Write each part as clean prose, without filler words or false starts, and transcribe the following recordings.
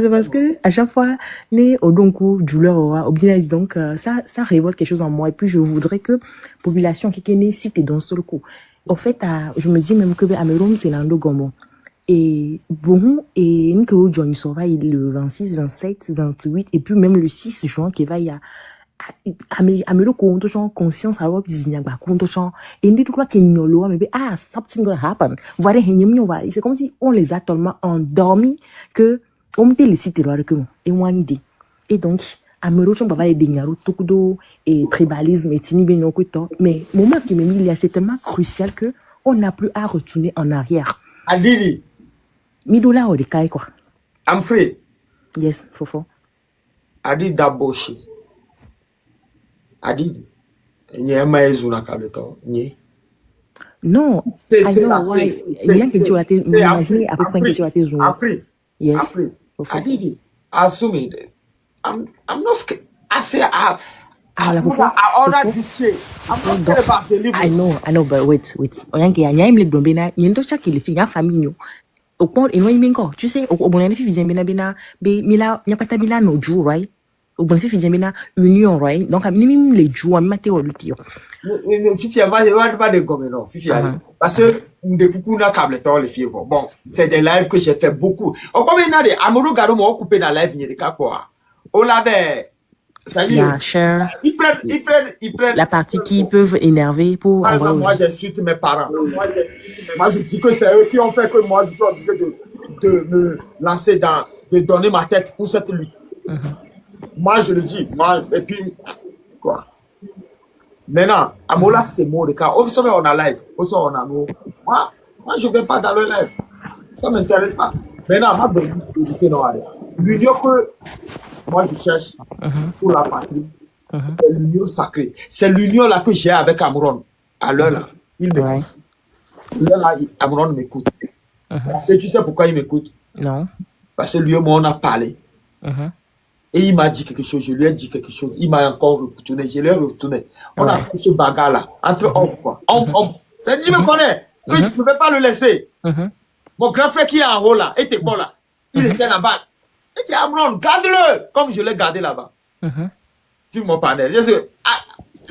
C'est parce que à chaque fois, né au donkou, douleur au bien donc ça révolte quelque chose en moi et puis je voudrais que population qui est née si t'es d'un seul coup. En fait, je me dis même que Amérom c'est l'ando gomo. Et bon, et une que John Sova le 26, 27, 28 et puis même le 6 juin qui va y a amelo konto chon conscience alors que zinya ba konto chon et ndi tout quoi qu'il nyolo mais something gonna happen voilà c'est comme si on les a tellement endormis que on me les citer là que et moi idée et donc amelo chon baba les dignaro tokudo et tribalisme et tini ben yokuto mais moment qui me dit il y a c'est tellement crucial que on n'a plus à retourner en arrière Adili midola o de kai quoi I'm free yes fofo Adili that bullshit Adili nye maezuna kableto nye non I know why bien que tu as été imaginé à peu près que tu as été zoomé yes Adili assume it I'm not scared I say I already say I'm not scared about delivery I know but wait oyanke ya nyam le dombe na nyendo cha kile fi ya famille au point et moi minko tu sais au bon fi fizien bena be mila nyapata bila no ju right au bon fi fizien bena union right donc minimum les ju am mateo lutio Fifi pas de gomme non Fifi parce que de coucou na câble les filles bon c'est des lives que j'ai fait beaucoup au combien de Amourou Garo m'a coupé dans live ni de quoi on l'avait ça y est cher ils prennent la partie qui peuvent énerver pour par exemple, moi j'insulte mes parents moi je dis que c'est eux qui ont fait que moi je suis obligé de me lancer dans de donner ma tête pour cette lutte moi je le dis moi et puis quoi maintenant, Amola, c'est mon cas. Au sommet, on a live. Au sommet, on a nous. Moi, je ne vais pas dans le live. Ça ne m'intéresse pas. Maintenant, ma bonne l'union que moi, je cherche pour la patrie, c'est l'union sacrée. C'est l'union là que j'ai avec Amron. À l'heure là, il m'écoute. L'heure là, Amron m'écoute. Parce que tu sais pourquoi il m'écoute? Non. Parce que lui et moi, on a parlé. Et il m'a dit quelque chose, je lui ai dit quelque chose, il m'a encore retourné, je lui ai retourné. On a fait ce bagarre là, entre hommes quoi. Homme. Ça dit, il me connaît, que je ne pouvais pas le laisser. Mon grand frère qui est en haut là, était bon là, il était là-bas. Il dit, Amron, garde-le, comme je l'ai gardé là-bas. Tu mon panel. Les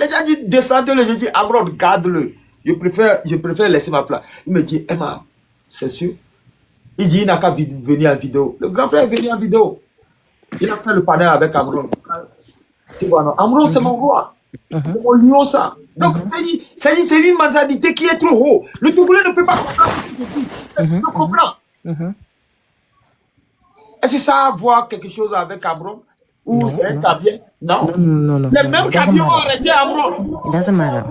gens disent, descendez-le, je dis, Amron, garde-le. Je préfère laisser ma place. Il me dit, Emma, c'est sûr. Il dit, il n'a qu'à venir en vidéo. Le grand frère est venu en vidéo. Il a fait le panel avec Amron. Tu vois, non? Amron, c'est mon roi. C'est mon lion, ça. Donc, c'est une mentalité qui est trop haut. Le Togolais ne peut pas comprendre ce que je dis. Tu comprends? Est-ce que ça a à voir quelque chose avec Amron? Ou c'est un cabier? Non. Les mêmes cabiers ont arrêté Amron. It doesn't matter.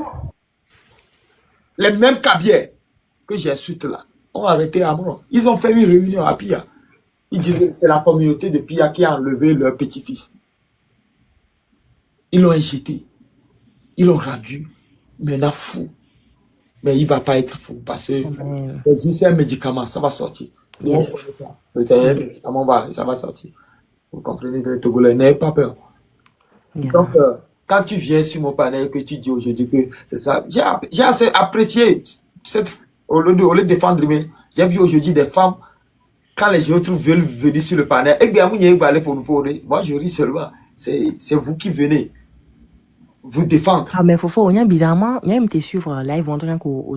Les mêmes cabiers que j'insulte là ont arrêté Amron. Ils ont fait une réunion à Pia. Ils disaient c'est la communauté de Pia qui a enlevé leur petit-fils. Ils l'ont injecté. Ils l'ont rendu. Maintenant fou. Mais il ne va pas être fou parce que c'est un médicament, ça va sortir. Yes. C'est un médicament, ça va sortir. Vous comprenez que le Togolais n'ait pas peur. Donc, quand tu viens sur mon panel que tu dis aujourd'hui que c'est ça, j'ai assez apprécié au lieu de défendre, mais j'ai vu aujourd'hui des femmes. Quand les autres veulent venir sur le panel, moi je ris seulement. C'est vous qui venez vous défendre. Ah, mais faut bizarrement, il y a me te suivre live en tant qu'aux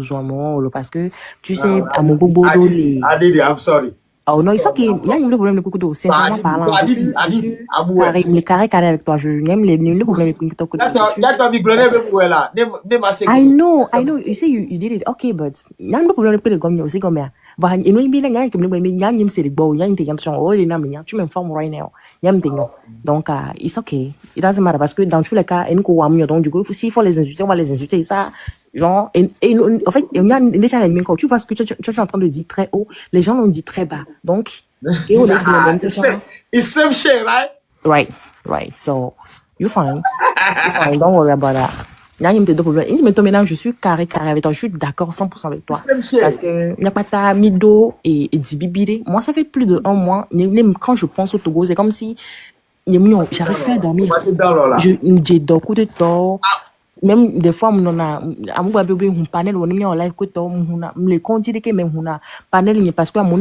parce que tu sais, à mon bobo, I'm sorry. Oh non, il y a un problème de beaucoup sincèrement parlant. Je suis carré avec toi. Je n'aime les problèmes de beaucoup I know. You say you did it. Okay, but il y a un problème de gomme aussi comme ça. Va, il y a un problème il y a un c'est le beau, il y a une intention. Oh, les names, tu m'informes right now. Il y a un thing. Donc, it's okay. It doesn't matter parce que dans tous les cas, il y a un donc du coup, s'il faut les insulter, on va les insulter. Ça, genre, en fait, il y a déjà les quand tu vois ce que tu es en train de dire très haut, les gens l'ont dit très bas. Donc, it's same shit, right? Right. So, you're fine. Don't worry about that. Là, il me dit deux problèmes. Il me dit maintenant, je suis carré avec toi. Je suis d'accord 100% avec toi. Parce que il n'y a pas ta mido et dibibiri. Moi, ça fait plus de 1 mois. Même quand je pense au Togo, c'est comme si j'arrive pas à dormir. J'ai beaucoup de temps. même des fois on a amuba bébé un panel on est en live que toi on me compte que même on a panel parce que on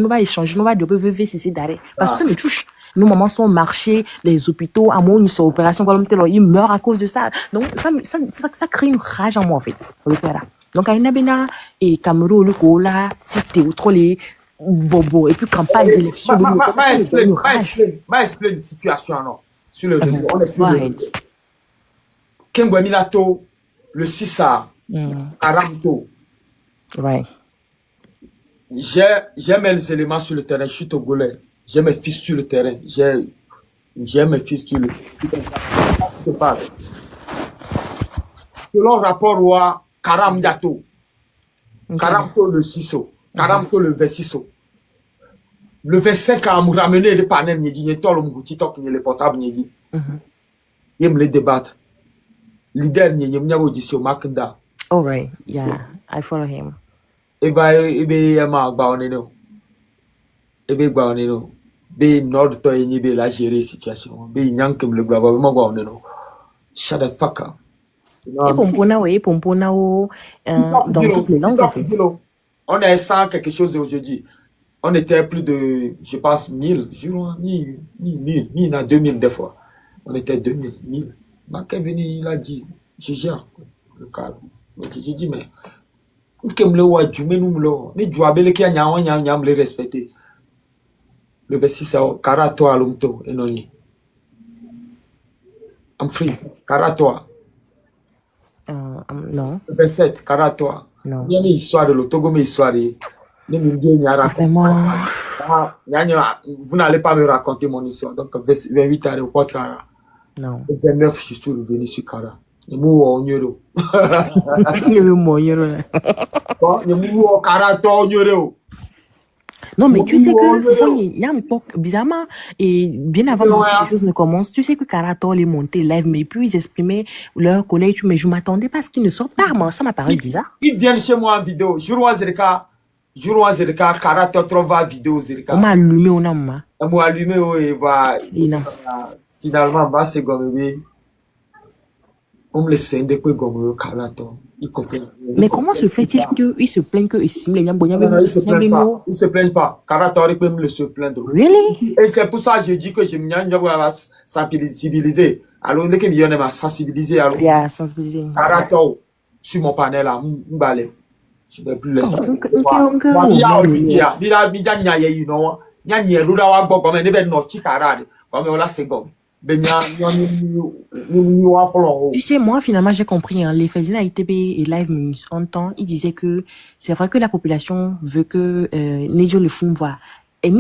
va échanger on va de VVCC d'arrêt parce que ça me touche. Nos mamans sont marchés, les hôpitaux, à mon ils sont opération ils meurent à cause de ça. Donc ça crée une rage en moi en fait. Le père. Donc à une abena et Cameroun le cola, c'était autre les bobo et puis campagne d'élection. Explique la situation non. Sur le réseau, on est sur le Kengwe Milato, le Sissa, Aramto. Right. J'ai mes éléments sur le terrain, je suis togolais. J'ai mes fils sur le terrain. J'ai mes fils sur le terrain. Selon rapport au Karam Yato, Karamto le Sisso, Karamto le Vesisso. Le 25 ans, m'a ramené les panels, n'y dit, n'y tol, m'outil-tok, n'y les portables, n'y dit. Il me les débattre. Leader, n'y a audition, Makenda. All right, yeah, I follow him. Ebe, ma, baoneno. Ebe, baoneno. Be, nord, toi, n'y be, la gérer situation. Be, nyankem, le bravo, ma, baoneno. Shut the fuck up. Et pompona, dans toutes les langues, en fait. On est sans quelque chose aujourd'hui. On était plus de, je pense, 1000, jure, 1000, 2000 des fois. On était 2000, 1000. Ma Kevin, il a dit, je gère le calme. Mais je dis, mais, comme le wa jume nous lo, mais jouabele qui a nyam le respecter. Le verset ça, karato alumto, enoni. I'm free, karato. Non. Le verset, karato. Non. Il y a une histoire de l'Otogo, mais histoire de. Vraiment. Vous n'allez pas me raconter mon histoire. Donc, 28 ans, au Kara. Non. 29, je suis revenu sur Kara. Je mou nyoro. Non, mais tu sais que, bizarrement, et bien avant que les choses ne commencent, tu sais que Karato les montait live, mais puis ils exprimaient leur collègue, mais je m'attendais pas à ce qu'ils ne sortent pas. Moi, ça m'a paru bizarre. Ils viennent chez moi en vidéo. Juro Zerika, Karato trouva vidéo Zerika. On m'a allumé au nom. On m'a allumé, et va. Finalement, on va se gommer. On me laisse de quoi gommer Karato. Mais comment se fait-il qu'ils se plaignent que ici, les Ils se plaignent pas. Karato peut me se plaindre. Really? Et c'est pour ça que je dis que je me sensibiliser. Alors, dès que je m'a sensibiliser, alors. Yeah, sensibiliser. Karato, sur mon panel là, m'balé. Je ne vais plus laisser. Tu sais, moi, finalement, j'ai compris, hein, les Fédina ITB et Live News, en temps, ils disaient que c'est vrai que la population veut que Nejo le fond voit. Et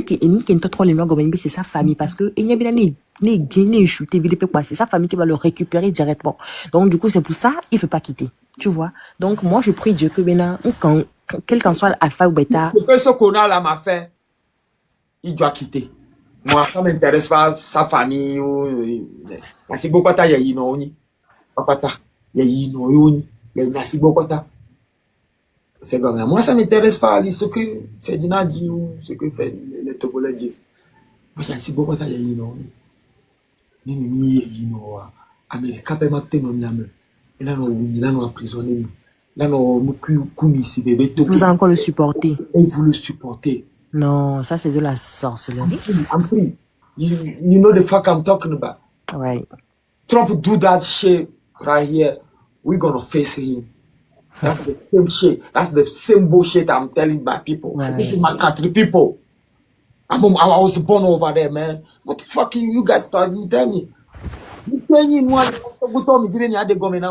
c'est sa famille, parce que il y a bien c'est sa famille qui va le récupérer directement. Donc, du coup, c'est pour ça, il ne veut pas quitter. Tu vois? Donc, moi, je prie Dieu que maintenant, quel qu'en soit alpha ou bêta. Ce que ce qu'on-là m'a fait, il doit quitter. Moi, ça ne m'intéresse pas sa famille. C'est beaucoup de yinoni. Papa, yinoni. C'est beaucoup de. C'est comme moi, ça ne m'intéresse pas ce que Ferdinand dit ou ce que les Togolais disent. Moi, c'est beaucoup de yinoni. Ni yinoa. Américain peut m'attendre non yame. Et là, nous emprisonné. Là, nous kumi si bébé. Vous allez encore le supporter. Et vous le supportez. Non, ça c'est de la sorcellerie. I'm free. You know the fuck I'm talking about. Right. Trump do that shit right here. We're gonna face him. That's the same shit. That's the same bullshit I'm telling my people. Right. This is my country, people. I was born over there, man. What the fuck you guys started to tell me? You tell me one. You told me didn't have the government.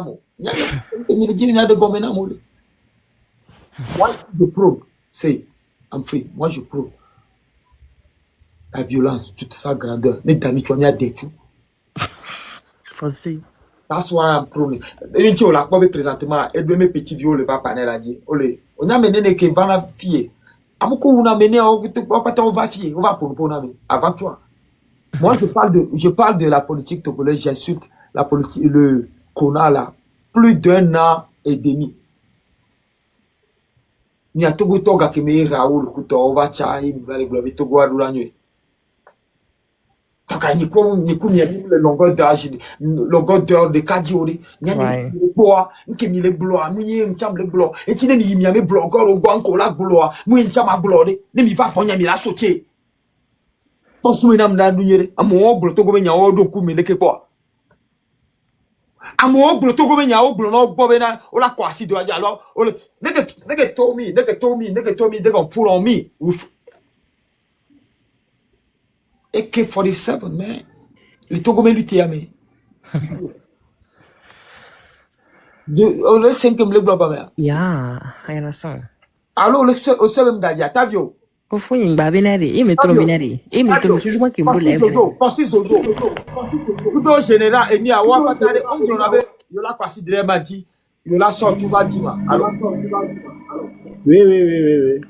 Why the pro say I'm free? Moi je pro. La violence, toute sa grandeur. Les dames, tu as des tout. Français. That's why I'm pro. Et tu as la présentement, et de mes petits vieux, le papa n'a dit. Olé, on a mené que va la fille. Amoko, on a mené, on va fier, on va pour avant toi. Moi, je parle de la politique togolaise, j'insulte la politique, le Kona là, plus d'1 an et demi. Ni a Togo Toga qui me Raoul, Kuto, Vacha, il va les glober Togo à l'Oulanue. Donc, il y a une longueur d'heure de cardio. Il y a une bois, qui me le blois, mouillé, un chambre le blois. Et tu n'es mis mes blogueurs au banco la blois, mouillé un chambre blois, ne m'y va pas, n'y a sauté. Bon, tu m'as m'danu, à mon ogre, to go menya, o do coup, mais le que quoi. À mon ogre, to go menya, o blono, bobena, o la quasi de la alors, o le, nigga told me, they gonna pull on me. AK-47, man. Les Togolais luttaient à me. Le 5e le bloc, man. Yeah, I understand. Alors, le 7e d'ailleurs, t'as vu? Au fond, il y a un babinari. Il me tombe binari. Il me tombe toujours qui me lève. Passi Zozo. Tout au général, et ni à Wapatare, on avait, il y a passé de l'Emadi, il y a sorti, tu vas dire. Alors, oui.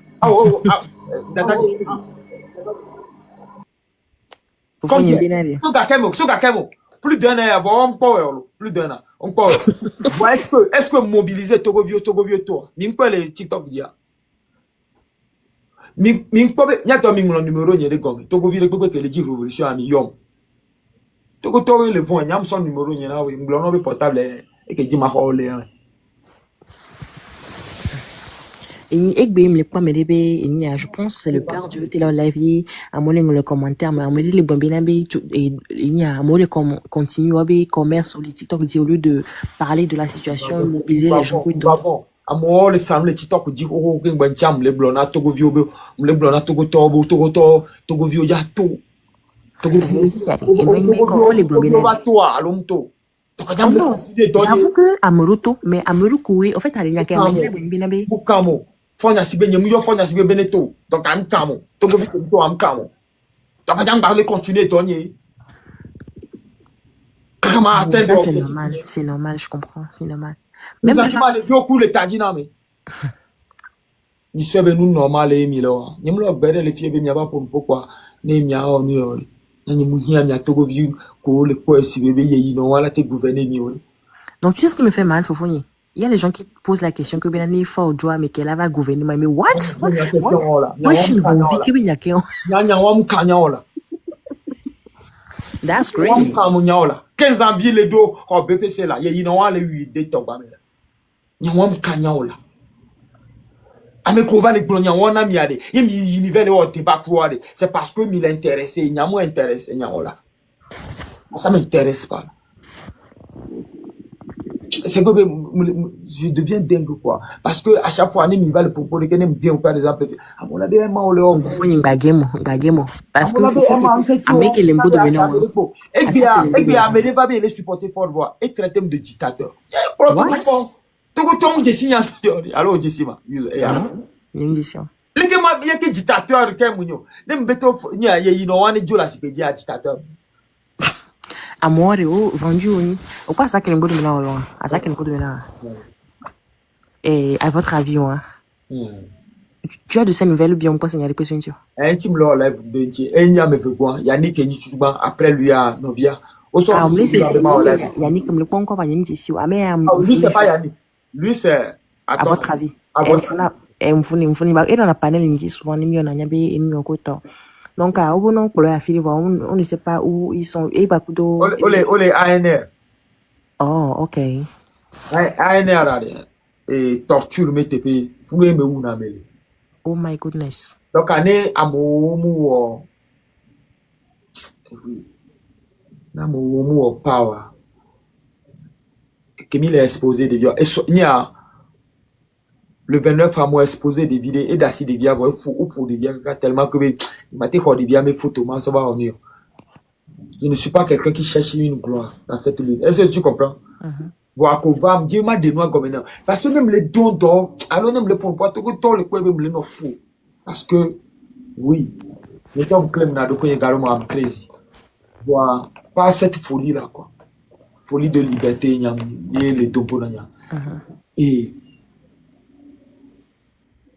Plus d'un an avant, on parle. Plus d'un an. On parle. Est-ce que mobiliser Togo vieux, toi? Mimpe les TikTok dia. Mimpe, n'y a pas de numéro, n'y a des gommes. Togo vieux, que les 10 révolutions à Yom. Togo Togo, le vent, n'y a son numéro, n'y a pas de portable et que dit ma rôle. Je pense c'est le père du Taylor Lively à mon le commentaire mais à mon les bombinabe et il y a mon continue à commerce sur les TikTok au lieu de parler de la situation mobiliser les gens qui doivent à moi les samedi les TikTok dit oh ben jam les blona Togo vieux les blona Togo vieux ya tout Togo les bombinabe j'avoue que Amoruto mais Amoruko en fait il y a quand même les bombinabe Fonya sibe nyemu fonya sibe beneto donc am kamo Togo vi to am kamo donc ajang ba le continuer donner comment ça c'est normal je comprends c'est normal même le vieux coup le tadina mais ni sebe nous normal et mi lo nyemu lo gbere le fie be mi aba pourquoi ne mi a oni ori nyemu mu hia mi a Togo vi ko le ko sibe be yi no wala te gouverner mi ori. Donc tu sais ce qui me fait mal Fofoni. Il y a les gens qui posent la question que bien n'est fort droit mais qu'elle va gouverner mais what moi je suis envie que bien qu'il that's crazy 15 ans les dos au BPC là il y a une les 8 de toba mais nyawam kanyaola ame ko va les glonia wana miade il univers au débat quoi c'est parce que m'il intéressé nyamo intéressé nyaola ça m'intéresse pas. C'est que je deviens dingue quoi parce que à chaque fois il va le proposer qu'il aime bien par exemple à mon avis on le parce que avec les mots de venir et bien mais va bien les supporter fort voir et traiter de dictateur tout je signe alors je signe l'émission les gars il y a que dictateur que munyo nem beto il y a one jola si pédia dictateur Amore ou vendu ou pas ça qu'elle me donne maintenant à ça qu'elle me donne maintenant et à votre avis tu as de ces nouvelles ou bien on peut signaler que c'est un team là live de Dieu et il y a me fait quoi Yannick et Nichuba après lui à Novia au soir Yannick comme le point encore Yannick ici mais lui c'est pas Yannick lui c'est à votre avis et dans la panel il dit souvent il y en a bien donc au bon nom pour la fille on ne sait pas où ils sont et bah olé ANR oh ok ANR et torture MTP fouler me ou na me oh my goodness donc année amomu oui na momu power que il est exposé des vidéos et il y a le 29 à moi exposé des vidéos et d'acide des vidéos pour des vidéos tellement que il m'a dit des vidéos mes photos moi ça va revenir. Je ne suis pas quelqu'un qui cherche une gloire dans cette vie. Est-ce que tu comprends? Voir qu'on va me dire ma dénois comme maintenant parce que même les dons d'or alors même le pour tout le quoi même les non fou parce que oui les gens clament na doko également am crazy voir pas cette folie là quoi folie de liberté nyam les topo na nya et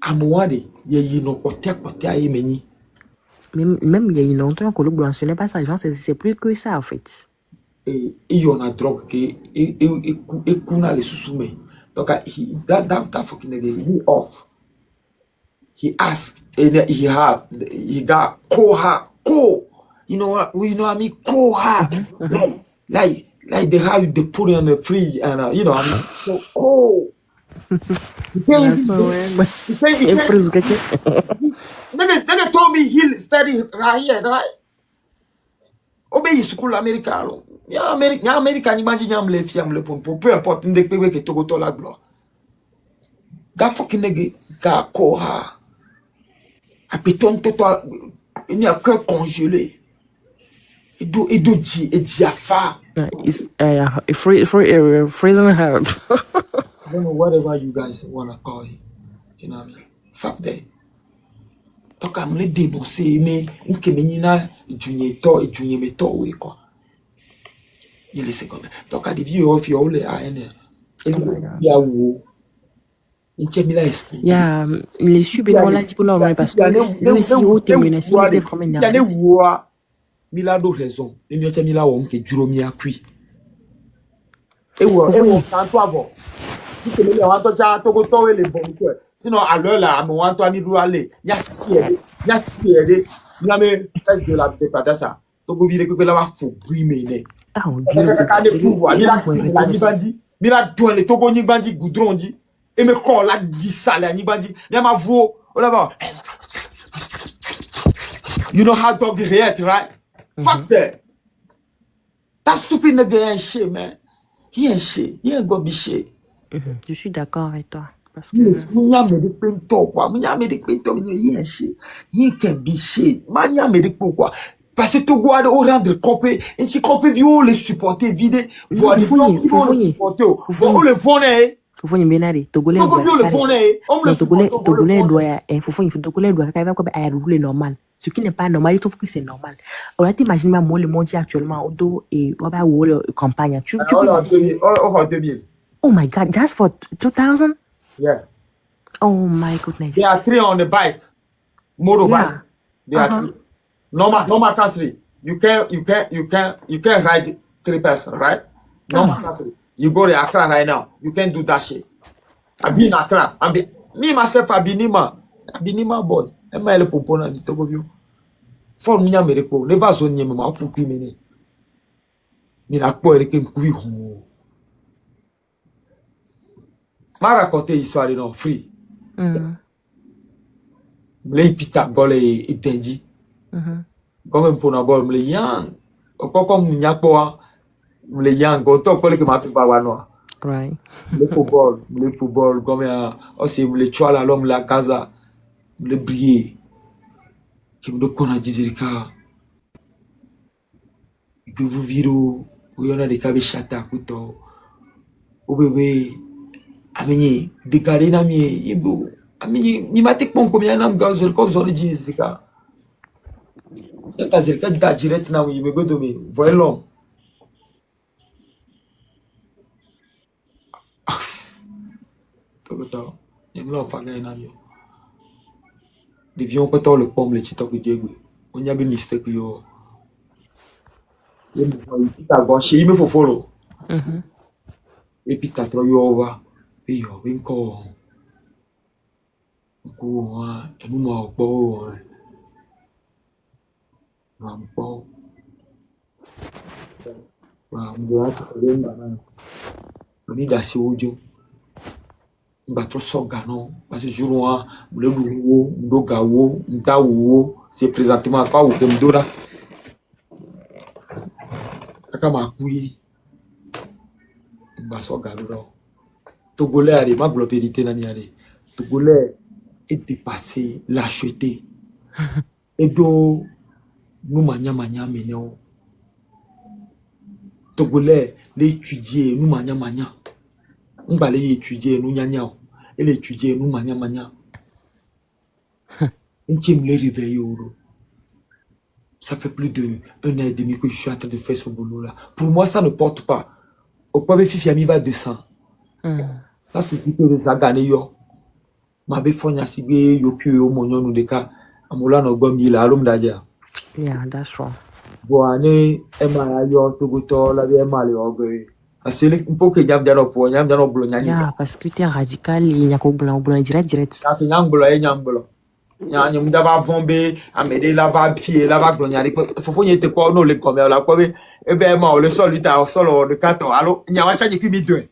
à moi de y a une côté à yemeni même il y a une longtemps que le blanc ce n'est pas ça genre c'est plus que ça en fait et il y en a drogue qui et kuna les sous-soumet donc that fucking he off he asked and he got co You know what I mean? Cold hard. Like they have they put it in the fridge and you know I mean so cold. You can't That's even why do- you can't you can't nigga told me he study right here, right? Obey school America. Ya America ni manji nyam le fiam le pom peu importe ndek pewe ke togo to la glo. That fucking nigga got cold hard. A péton toi il n'y a que congelé. Et do diafa. it's freezing hard. I don't know whatever you guys wanna call it. You know what I mean? Fuck that. Toka mle dénoncer mais nke menina junye meto we quoi. Il est comme toka di vieux of your ole AN. Ya wo. Inchemila explique. Yeah, les subénons là, pour leur parce que lui aussi, au témoignage, il était vraiment Il y a énervé. des voix. Mila do raison. Les mieux mila wo nke juro mi akui. Et wo tanto avant. Si tu me wanto cha to go to le bon quoi. Sinon à l'heure là, me wanto ami ru aller. Ya siede. Na me fait de la dépassé ça. To go vire que la va fo grime ne. Ah, on dit, Mila do le to go ni bandi goudron di. Et me call la di sale ni bandi. Ne ma vo. O la va. You know how dog react, right? Fuck that. That stupid nigga ain't shit, man. He ain't shit. He ain't gonna be shit. Je suis d'accord avec toi. Parce que... He ain't shit. He can be shit. Man, y'a me dit pourquoi? Parce que tu dois rendre copé. Et si copé vieux les supporter vide. Voilà, faut le supporter. Fofo nyimbenari togolais doit rouler normal, ce qui n'est pas normal. Il trouve que c'est normal. On a t'imaginer moi le monde actuellement au dos et on va voir campagne. Tu peux imaginer. Oh my God, just for 2000? Yeah. Oh my goodness. They are 3 on the bike, motorbike. Yeah. They are 3. Normal country. You can ride 3 person, right? Normal country. You go to Accra right now. You can't do that shit. I be in Accra. Me myself, I be Nima boy. I'm a little popona ni togo view. For me, America. Never so near my puppy mini. Me like boy, they can kui home. Ma raconter histoire non free. Mle pita gole itenji. Comme pour na gole mle yang. Comme nyakpoa. Mle yang go to kole ke ma pe ba no. Right. Le football comme aussi mle chwala l'homme la casa mle briller. Qui me kona dizirika. Que vous viro, où y en a des cabes chata kuto. Ou bébé ameni déclaré na mi yebo. Ameni ni matek pon combien nam gazel ko zone dizirika. C'est-à-dire que da direct na oui me godomi. Voyez l'homme. Togoto, yemlo paga na yo. Devions pas le pomme le chito que Dieu. On y a bien mistake yo. Il me faut follow. Et puis t'as trop yo va. Et yo vinko. Ko et nous ma bo. Rampo. Rambo atremba na. Oni da si ojo. Batro soga non parce que jour un le duwo ndogawo ndawo c'est présentement pas au kemdora kaka makuyi ba soga lo togolais allez ma vérité na miale togolais est dépassé lâcheté et do nous manya meneo togolais l'étudier nous manya on va aller étudier nous nyanya et étudier nous manya on tient me réveiller ça fait plus de 1 an et demi que je suis en train de faire ce boulot là pour moi ça ne porte pas au point fifi ami va 200 ça suffit que les agane yo ma be fonya sibe yoku o monyo nu deka amula no gombi la alum daja. Yeah, that's wrong. Boane ema yo togoto la be ema le ogwe. Asile un que nyam jaro po nyam jaro blo nyani. Yeah, parce que tu es radical et nyako blanc direct. Ça nyam blo. Nya mda va vombe amede la va pied la va glognari fofo nyete ko no le comme la ko be e be ma o le solita o solo de 4 allo nya wa chaji ki mi deux.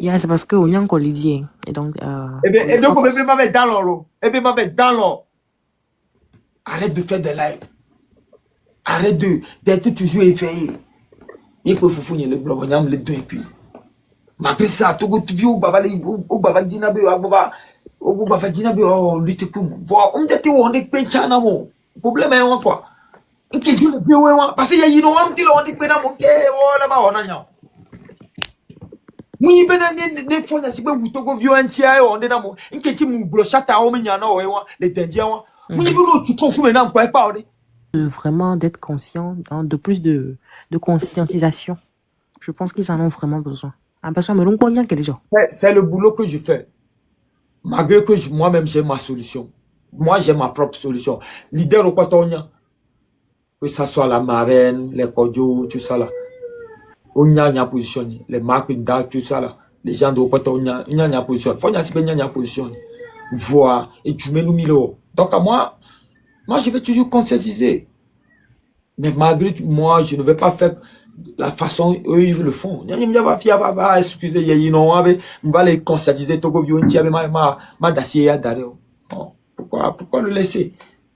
Yeah, c'est parce que on y a encore l'idée. Et donc, et donc, on me met dans l'eau. Et puis, m'a dans l'eau. Arrête de faire des lives. Arrête d'être toujours éveillé. Il faut fouiller le blog, on les deux et puis. Malgré ça, tu vas au Bavali, au Bavadina, au Bavadina, oh, lutte comme. Voilà, on dit, on est payé à mon. Problème est quoi? Parce qu'il y a une autre, on dit, oh là-bas, on a rien. Muni bena ne fona sibe wutogo violentia e onde na mo nketi mu blo shata o menya na o ewa le tendia wa muni bi no tu konku mena nkwa e pa ode. Vraiment d'être conscient, hein, de plus de conscientisation. Je pense qu'ils en ont vraiment besoin. Parce que c'est le boulot que je fais. Malgré que moi-même j'ai ma solution. Moi j'ai ma propre solution. Leader au Patonia, que ça soit la marraine, les Kodjo, tout ça là. On y a positionné. Les marques d'art, tout ça là. Les gens de Patonia, il y a positionné. Faut y a positionné. Voir et tu mets nous milo. Donc à moi je vais toujours conscientiser. Mais malgré tout, moi je ne vais pas faire la façon eux ils le font. Excusez, il va les conscientiser. Pourquoi le laisser?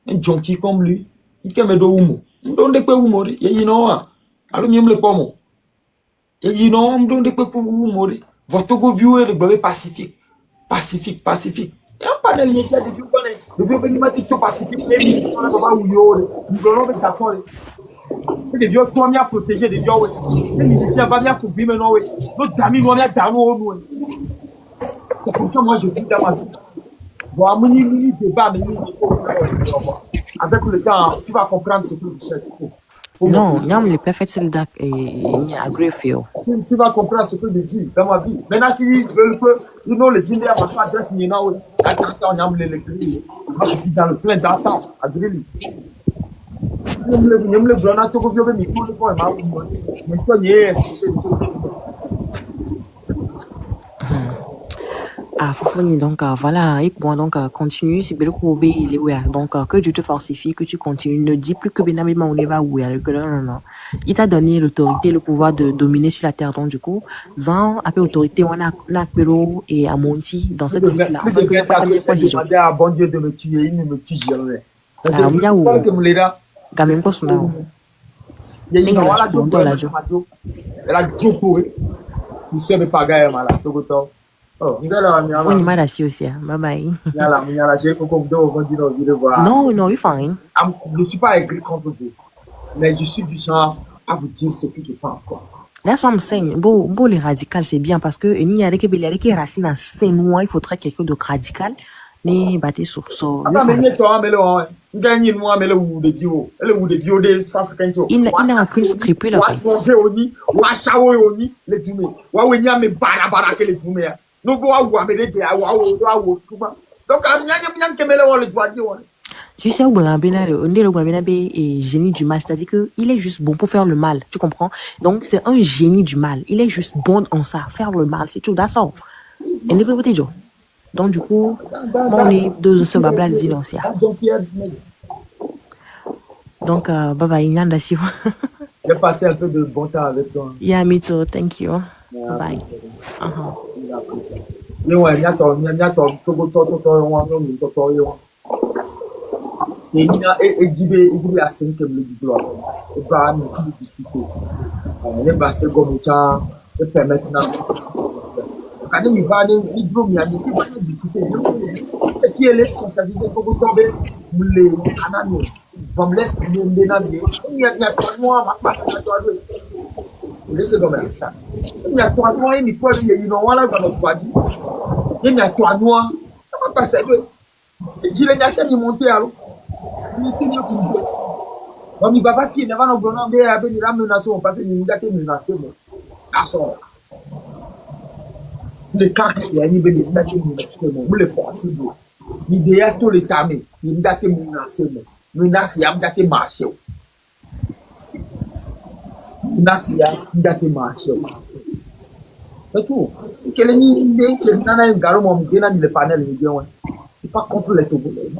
Un junkie comme lui, il me donne un donne des peu humour. Il alors mieux le pomme. Il me donne des peu humour. Votre go est le pacifique. Pacifique. Il y a pas de lien qui a des vieux connaît. Le vieux bénéfice pacifique. Les vieux sont bien protégés des vieux. Les musiciens vont bien pour vivre maintenant. Nos amis vont bien d'amour. C'est pour ça que moi je vis dans ma vie. Voilà, mon débat, avec le temps, tu vas comprendre ce que je cherche. Non, il y a les perfects soldats et il y a agré fio. Tu vas comprendre ce que je dis dans ma vie. Maintenant, si ils veulent que, ils ont le dîner à ma soeur, je suis là, attends, on a les grilles. Moi, je suis dans le plein d'attente, à griller. Le blanc, tout le monde, il faut le faire, mais toi, il est Ah, Fofoni, donc voilà, et bon, donc continue, si Belo Kobe, il est ouais, donc que Dieu te fortifie, que tu continues, ne dis plus que Benamima on va où que non. Il t'a donné l'autorité, le pouvoir de dominer sur la terre, donc du coup, Zan, après autorité, on a Nakpelo et Amonti dans cette lutte-là. Enfin, que pas demandé à bon Dieu de me tuer, il ne me tue jamais. Ah, on y a où? Gamin ko suna. Il y a une la jopo. Il se met pas gagner mal, tout le temps. Oh, on y m'a aussi aussi. Bye bye. Non, non, il fine. Je ne suis pas aigri contre vous, mais je suis du genre à vous dire ce que je pense, quoi. That's what I'm saying. Bon, les radicales, c'est bien parce que il y a des racines en Saint-Noir, il faudrait quelqu'un de radical. Mais battez sur ça. Il n'a aucune scrupule en fait. Tu sais où Boulambénabe est génie du mal, c'est-à-dire qu'il est juste bon pour faire le mal, tu comprends? Donc c'est un génie du mal, il est juste bon en ça, faire le mal, c'est tout, that's all. Et ne peut pas dire. Donc du coup, on est deux ce babla dit non c'est. Donc bye bye, Nyanda si. J'ai passé un peu de bon temps avec toi. Yeah, me too, thank you. Bye. Quand il va aller vidéo, il y a des gens qui discutent. Et qui est là, ça dit que vous tombez, vous les canaux, vous me laissez vous me dénager. Il y a 3 mois, ma part, vous laissez comme ça. Il y a 3 mois, il faut qu'il y ait une voilà dans notre body. Il y a 3 mois, ça va passer. Je l'ai déjà fait monter alors. Donc il va pas qu'il ne va pas nous donner avec les menaces, parce qu'il nous a été menacé. Le cas qui a été menacé, le possible. L'idée tout le temps, il a été menacé. Menacé, il a été marché. Menacé, il a été marché. C'est tout. Quelle est l'idée que nous avons un garou, mon gars, le panel, il suis pas contre les Togolais.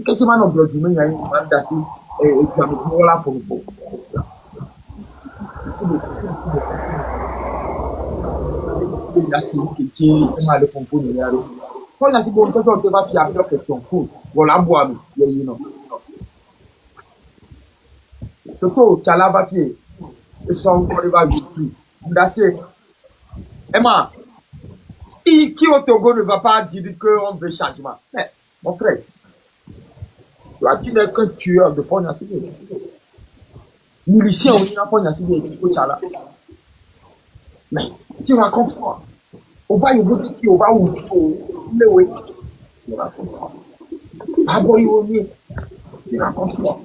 Quand tu m'as nommé, il y a une demande d'assez et tu as mis là pour nous. Il y a c'est qui tient mal le concours. Quand il y a si bon, quand on te va faire une question, voilà, boire, il y a une. Surtout, tu as la papier. Ils sont encore là, d'assez. Emma, qui au Togo ne va pas dire qu'on veut changement? Mais, mon frère, tu n'es qu'un tueur de Pogna Sidé. Milicien, on n'a Pogna Sidé, qui peut là. Mais, tu racontes quoi? On va y voter qui? On va où? Mais oui. Tu racontes quoi? Ah bon, il vaut mieux. Tu racontes quoi?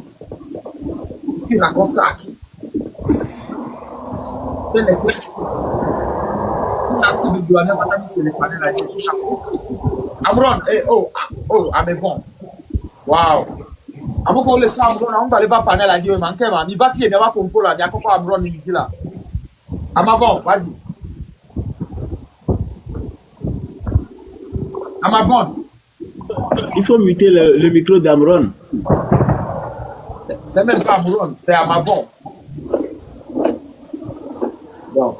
Tu racontes ça à qui? C'est les faits. L'acte de douane, madame, c'est les panels à dire. Amron, mais bon. Waouh. Avant qu'on le sache, on va aller voir panel à dire, mais il va qu'il y ait pas pour là, il y a pas Amron, il dit là. Amavon, vas-y. Amavon. Il faut muter le micro d'Amron. C'est même pas Amron, c'est Amavon. Bon.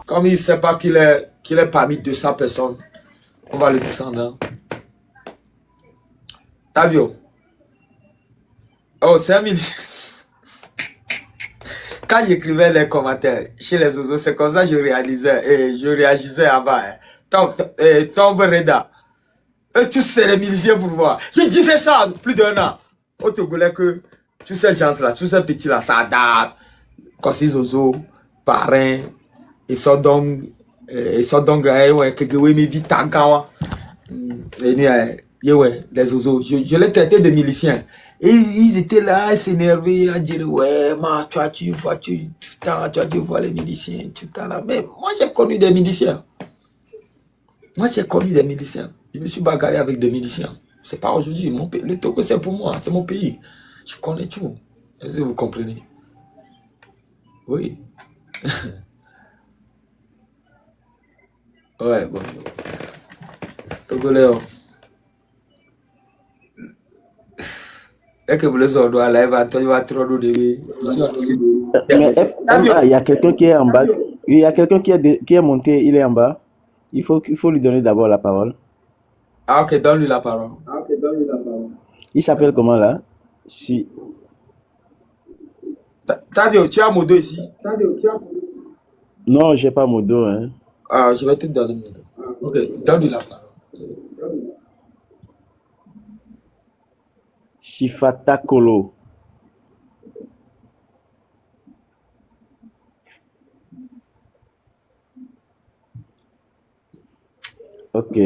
Comme il ne sait pas qu'il est parmi 200 personnes, on va le descendre. T'as vu? Oh, c'est un million. Quand j'écrivais les commentaires chez les oiseaux, c'est comme ça que je réalisais et je réagissais avant. Tom Reda. Tu sais les miliciens pour voir. Je disais ça plus d'un an. Au Togolais que tous ces gens-là, tous ces petits-là, ça date. Kossi Zozo, Parrain, et ça donc, quelques mais vite en gawa. Les oiseaux. Je les traitais de miliciens. Et ils étaient là à s'énerver, à dire ouais, tu vois les miliciens, tout là. Mais moi j'ai connu des miliciens. Je me suis bagarré avec des miliciens. C'est pas aujourd'hui. Le Togo c'est pour moi, c'est mon pays. Je connais tout. Est-ce que vous comprenez? Oui. Ouais, bon. Togolais. Et que vous les ordonnez à la il va trop nous Mais il y a quelqu'un qui est en bas. Il y a quelqu'un qui est monté, il est en bas. Il faut lui donner d'abord la parole. Ah, ok, donne-lui la parole. Il s'appelle comment là? Si. Tavio, tu as Modo ici? Non, j'ai pas Modo. Hein. Ah, je vais te donner Modo. Ok, donne-lui la parole. Shifata Kolo. Ok.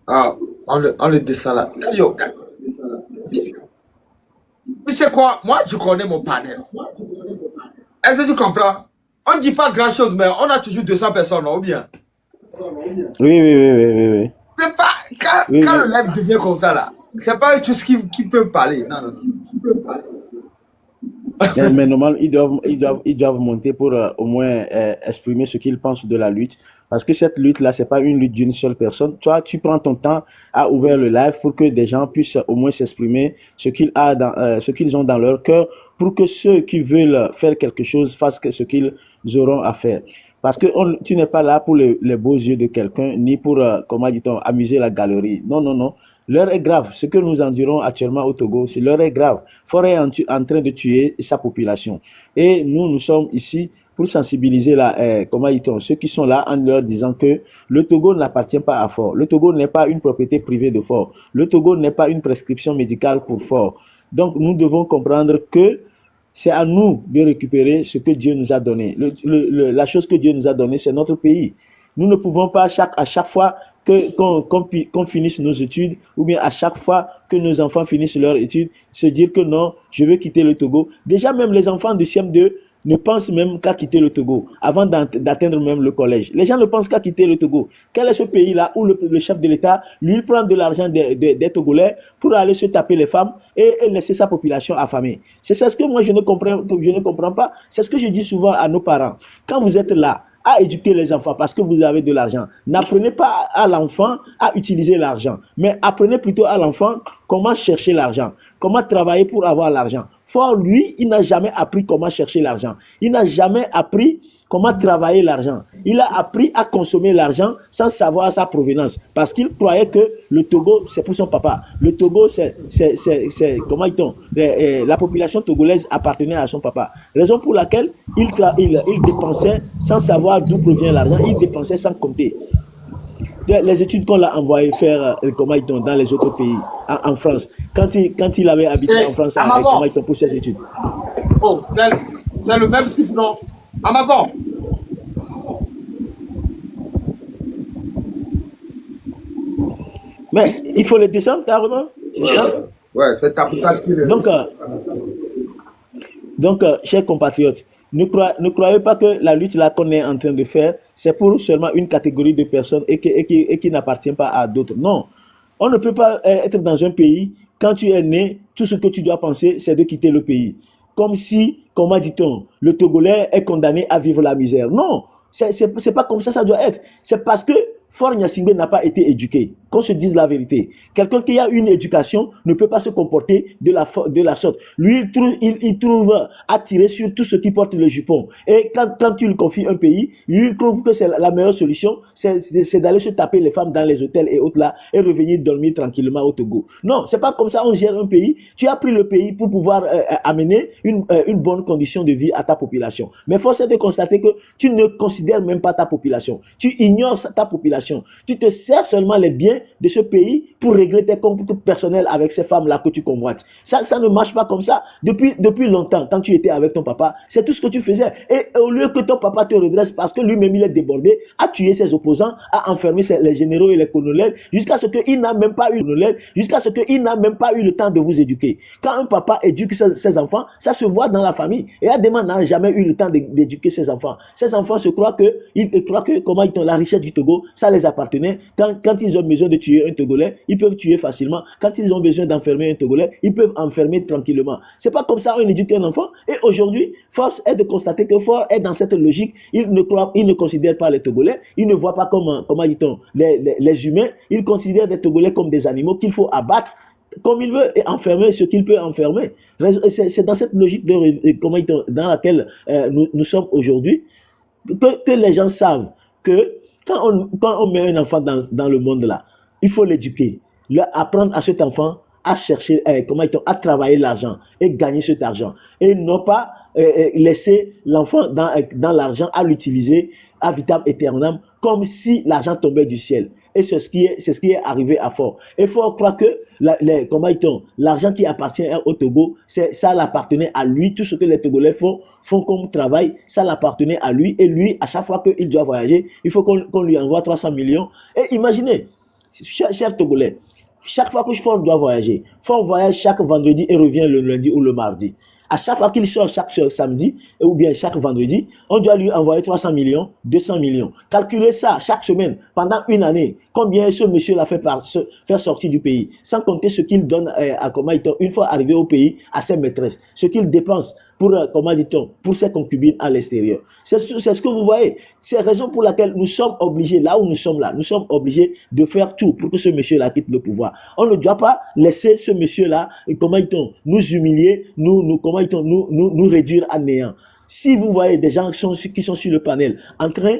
Ah, on le descend là. Tavio, tu sais quoi? Moi, je connais mon panel. Est-ce que tu comprends? On ne dit pas grand-chose, mais on a toujours 200 personnes, non, ou bien? Oui. C'est pas... Quand le live devient comme ça, là, c'est pas tout ce qui peuvent parler. Non. Mais normalement, ils doivent monter pour au moins exprimer ce qu'ils pensent de la lutte. Parce que cette lutte-là, c'est pas une lutte d'une seule personne. Toi, tu prends ton temps à ouvrir le live pour que des gens puissent au moins s'exprimer ce qu'ils ont dans leur cœur, pour que ceux qui veulent faire quelque chose fassent ce qu'ils auront à faire. Parce que tu n'es pas là pour les beaux yeux de quelqu'un, ni pour, comment dit-on, amuser la galerie. Non. L'heure est grave. Ce que nous endurons actuellement au Togo, c'est l'heure est grave. Forêt est en train de tuer sa population. Et nous sommes ici pour sensibiliser ceux qui sont là en leur disant que le Togo n'appartient pas à Fort. Le Togo n'est pas une propriété privée de Fort. Le Togo n'est pas une prescription médicale pour Fort. Donc nous devons comprendre que c'est à nous de récupérer ce que Dieu nous a donné. La chose que Dieu nous a donnée, c'est notre pays. Nous ne pouvons pas à chaque fois qu'on finisse nos études, ou bien à chaque fois que nos enfants finissent leurs études, se dire que non, je veux quitter le Togo. Déjà, même les enfants de CM2 ne pensent même qu'à quitter le Togo, avant d'atteindre même le collège. Les gens ne pensent qu'à quitter le Togo. Quel est ce pays-là où le chef de l'État, lui, prend de l'argent des Togolais pour aller se taper les femmes et laisser sa population affamée? C'est ce que moi je ne comprends pas. C'est ce que je dis souvent à nos parents. Quand vous êtes là, à éduquer les enfants parce que vous avez de l'argent. N'apprenez pas à l'enfant à utiliser l'argent, mais apprenez plutôt à l'enfant comment chercher l'argent, comment travailler pour avoir l'argent. Fort, lui, il n'a jamais appris comment chercher l'argent. Il n'a jamais appris comment travailler l'argent. Il a appris à consommer l'argent sans savoir sa provenance. Parce qu'il croyait que le Togo, c'est pour son papa. Le Togo, comment dit-on, la population togolaise appartenait à son papa. Raison pour laquelle il dépensait sans savoir d'où provient l'argent. Il dépensait sans compter. Les études qu'on l'a envoyé faire, comment dit-on, dans les autres pays, en France. Quand il avait habité en France, comment dit-on, pour ses études. Oh, c'est le même type, non? En avant. Mais il faut le descendre carrément. C'est ça? Ouais, c'est capital ce qu'il est. Donc, chers compatriotes, ne croyez pas que la lutte là qu'on est en train de faire, c'est pour seulement une catégorie de personnes et qui n'appartient pas à d'autres. Non. On ne peut pas être dans un pays, quand tu es né, tout ce que tu dois penser, c'est de quitter le pays. Comme si, comment dit-on, le Togolais est condamné à vivre la misère. Non, c'est pas comme ça doit être. C'est parce que Faure Gnassingbé n'a pas été éduqué. Qu'on se dise la vérité. Quelqu'un qui a une éducation ne peut pas se comporter de la sorte. Lui, il trouve attiré sur tout ce qui porte le jupon. Et quand tu lui confies un pays, lui, il trouve que c'est la meilleure solution, c'est d'aller se taper les femmes dans les hôtels et autres là, et revenir dormir tranquillement au Togo. Non, c'est pas comme ça on gère un pays. Tu as pris le pays pour pouvoir amener une bonne condition de vie à ta population. Mais force est de constater que tu ne considères même pas ta population. Tu ignores ta population. Tu te sers seulement les biens de ce pays pour régler tes comptes personnels avec ces femmes-là que tu convoites. Ça ne marche pas comme ça. Depuis longtemps, quand tu étais avec ton papa, c'est tout ce que tu faisais. Et au lieu que ton papa te redresse parce que lui-même il est débordé, à tuer ses opposants, à enfermer les généraux et les colonels, jusqu'à ce qu'il n'a même pas eu le temps de vous éduquer. Quand un papa éduque ses enfants, ça se voit dans la famille. Et Adema n'a jamais eu le temps d'éduquer ses enfants. Ses enfants se croient que comment ils ont la richesse du Togo, ça les appartenait. Quand ils ont besoin de tuer un Togolais, ils peuvent tuer facilement. Quand ils ont besoin d'enfermer un Togolais, ils peuvent enfermer tranquillement. C'est pas comme ça on éduque un enfant. Et aujourd'hui, force est de constater que Faure est dans cette logique. Il ne considère pas les Togolais. Il ne voit pas comment dit-on, les humains. Il considère les Togolais comme des animaux qu'il faut abattre comme il veut et enfermer ce qu'il peut enfermer. C'est dans cette logique dans laquelle nous sommes aujourd'hui que les gens savent que quand on met un enfant dans le monde là, il faut l'éduquer, apprendre à cet enfant à chercher, à travailler l'argent et gagner cet argent. Et non pas laisser l'enfant dans l'argent à l'utiliser à vitam aeternam comme si l'argent tombait du ciel. Et c'est ce qui est arrivé à Faure. Et Faure croit que l'argent qui appartient au Togo, ça l'appartenait à lui. Tout ce que les Togolais font comme travail, ça l'appartenait à lui. Et lui, à chaque fois qu'il doit voyager, il faut qu'on lui envoie 300 millions. Et imaginez, cher Togolais, chaque fois que Faure doit voyager, Faure voyage chaque vendredi et revient le lundi ou le mardi. À chaque fois qu'il sort chaque samedi ou bien chaque vendredi, on doit lui envoyer 300 millions, 200 millions. Calculez ça chaque semaine pendant une année. Combien ce monsieur l'a fait faire sortir du pays, sans compter ce qu'il donne une fois arrivé au pays à ses maîtresses, ce qu'il dépense pour ses concubines à l'extérieur. C'est ce que vous voyez. C'est la raison pour laquelle nous sommes obligés, là où nous sommes là, nous sommes obligés de faire tout pour que ce monsieur-là quitte le pouvoir. On ne doit pas laisser ce monsieur-là, nous humilier, nous réduire à néant. Si vous voyez des gens qui sont sur le panel en train,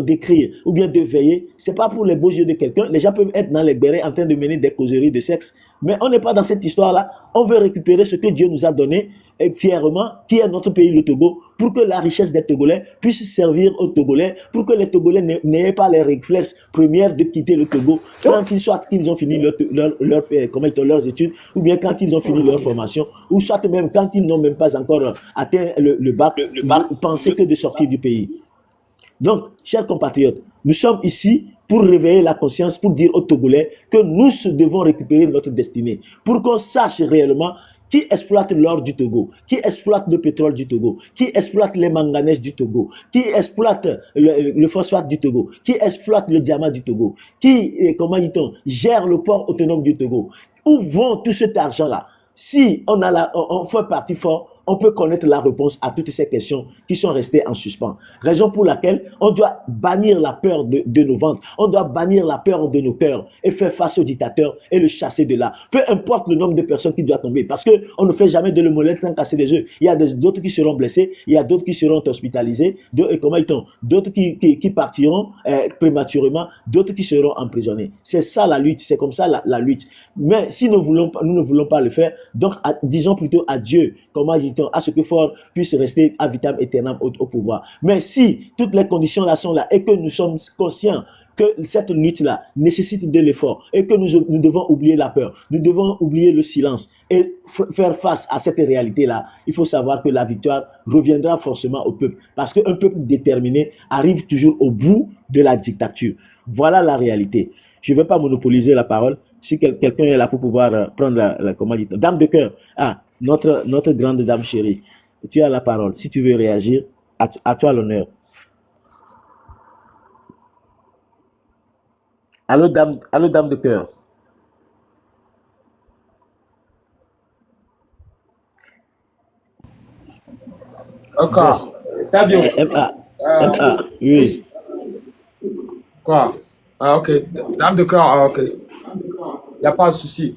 d'écrire ou bien de veiller, c'est pas pour les beaux yeux de quelqu'un. Les gens peuvent être dans les bérets en train de mener des causeries de sexe. Mais on n'est pas dans cette histoire-là. On veut récupérer ce que Dieu nous a donné fièrement, qui est notre pays, le Togo, pour que la richesse des Togolais puisse servir aux Togolais, pour que les Togolais n'aient pas les réflexes premières de quitter le Togo quand ils ont fini leurs études, ou bien quand ils ont fini leur formation, ou soit même quand ils n'ont même pas encore atteint le bac, penser que de sortir du pays. Donc, chers compatriotes, nous sommes ici pour réveiller la conscience, pour dire aux Togolais que nous devons récupérer notre destinée, pour qu'on sache réellement qui exploite l'or du Togo, qui exploite le pétrole du Togo, qui exploite les manganèses du Togo, qui exploite le phosphate du Togo, qui exploite le diamant du Togo, qui, gère le port autonome du Togo. Où vont tout cet argent-là? Si on fait partie fort, on peut connaître la réponse à toutes ces questions qui sont restées en suspens. Raison pour laquelle on doit bannir la peur de nos ventres, on doit bannir la peur de nos cœurs et faire face au dictateur et le chasser de là. Peu importe le nombre de personnes qui doivent tomber, parce qu'on ne fait jamais de l'omelette sans casser des œufs. Il y a d'autres qui seront blessés, il y a d'autres qui seront hospitalisés, d'autres qui partiront prématurément, d'autres qui seront emprisonnés. C'est ça la lutte, c'est comme ça la lutte. Mais si nous ne voulons pas le faire, donc disons plutôt à Dieu, comment dit-on, à ce que Ford puisse rester à vitam aeternam au pouvoir. Mais si toutes les conditions là sont là et que nous sommes conscients que cette lutte-là nécessite de l'effort et que nous devons oublier la peur, nous devons oublier le silence et faire face à cette réalité-là, il faut savoir que la victoire reviendra forcément au peuple. Parce qu'un peuple déterminé arrive toujours au bout de la dictature. Voilà la réalité. Je ne vais pas monopoliser la parole. Si quelqu'un est là pour pouvoir prendre la comment dit-on, dame de cœur, notre grande dame chérie, tu as la parole. Si tu veux réagir, à toi l'honneur. Allô dame de cœur. Encore. T'as bien. MA, oui. Quoi? Ah, ok. Dame de cœur, ah, ok. Il n'y a pas de souci.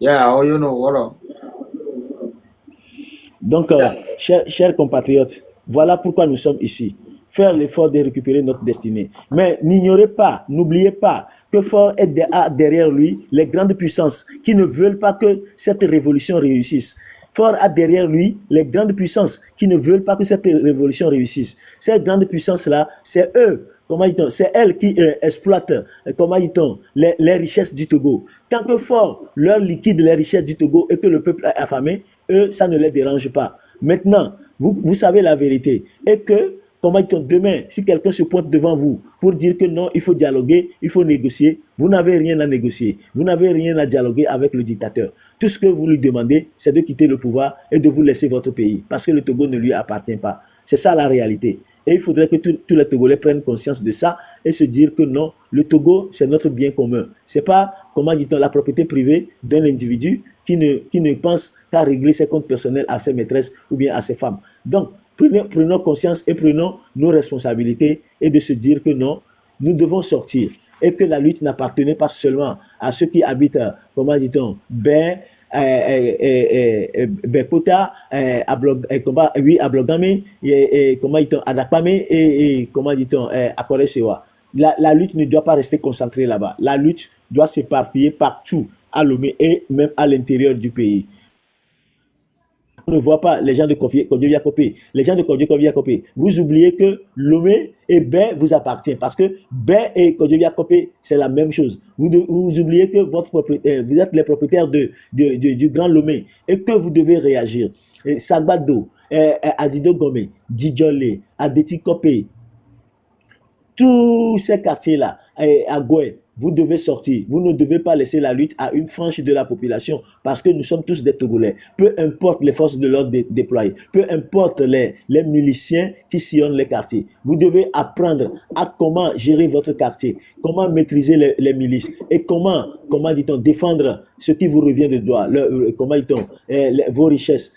Yeah, oh, you know, voilà. Donc, chers compatriotes, voilà pourquoi nous sommes ici. Faire l'effort de récupérer notre destinée. Mais n'ignorez pas, n'oubliez pas que Ford a derrière lui les grandes puissances qui ne veulent pas que cette révolution réussisse. Ford a derrière lui les grandes puissances qui ne veulent pas que cette révolution réussisse. Ces grandes puissances-là, c'est eux, c'est elles qui exploitent, les richesses du Togo. Tant que Ford leur liquide les richesses du Togo et que le peuple est affamé, eux, ça ne les dérange pas. Maintenant, vous savez la vérité. Et que, demain, si quelqu'un se pointe devant vous pour dire que non, il faut dialoguer, il faut négocier, vous n'avez rien à négocier. Vous n'avez rien à dialoguer avec le dictateur. Tout ce que vous lui demandez, c'est de quitter le pouvoir et de vous laisser votre pays. Parce que le Togo ne lui appartient pas. C'est ça la réalité. Et il faudrait que tous les Togolais prennent conscience de ça et se dire que non, le Togo, c'est notre bien commun. Ce n'est pas, la propriété privée d'un individu qui ne pense qu'à régler ses comptes personnels à ses maîtresses ou bien à ses femmes. Donc, prenons conscience et prenons nos responsabilités et de se dire que non, nous devons sortir et que la lutte n'appartenait pas seulement à ceux qui habitent, Bekota, Ablogame, Adapame et à Koresewa. La lutte ne doit pas rester concentrée là-bas. La lutte doit s'éparpiller partout à Lomé et même à l'intérieur du pays. On ne voit pas les gens de Kodjo-Yakopé. Les gens de Kodjo-Yakopé, vous oubliez que Lomé et Bé vous appartient parce que Bé et Kodjo-Yakopé, c'est la même chose. Vous oubliez que vous êtes les propriétaires du Grand Lomé et que vous devez réagir. Sagbado, Adido Gomé, Djidjolé, Adeti Kopé, tous ces quartiers-là, à Goué, vous devez sortir. Vous ne devez pas laisser la lutte à une frange de la population parce que nous sommes tous des Togolais. Peu importe les forces de l'ordre déployées, peu importe les miliciens qui sillonnent les quartiers. Vous devez apprendre à comment gérer votre quartier, comment maîtriser les milices et comment défendre ce qui vous revient de droit, vos richesses,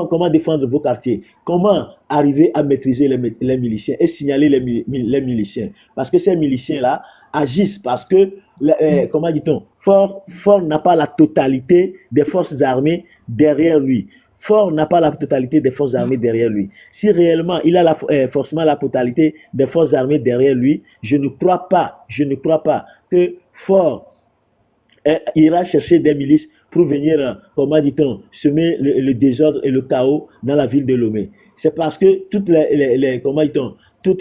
comment défendre vos quartiers, comment arriver à maîtriser les miliciens et signaler les miliciens. Parce que ces miliciens-là agissent parce que, Ford n'a pas la totalité des forces armées derrière lui. Ford n'a pas la totalité des forces armées derrière lui. Si réellement il a forcément la totalité des forces armées derrière lui, je ne crois pas que Ford ira chercher des milices pour venir, semer le désordre et le chaos dans la ville de Lomé. C'est parce que toutes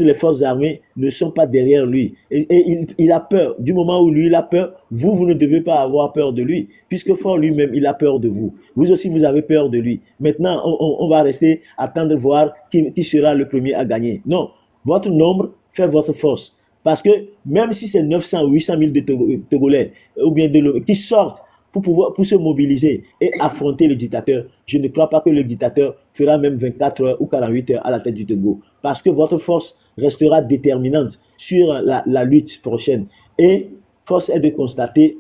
les forces armées ne sont pas derrière lui. Et il a peur. Du moment où lui, il a peur, vous ne devez pas avoir peur de lui. Puisque Ford lui-même, il a peur de vous. Vous aussi, vous avez peur de lui. Maintenant, on va rester, attendre voir qui sera le premier à gagner. Non. Votre nombre fait votre force. Parce que même si c'est 900 ou 800 000 de Togolais, ou bien qui sortent pour se mobiliser et affronter le dictateur, je ne crois pas que le dictateur fera même 24 heures ou 48 heures à la tête du Togo. Parce que votre force restera déterminante sur la lutte prochaine. Et force est de constater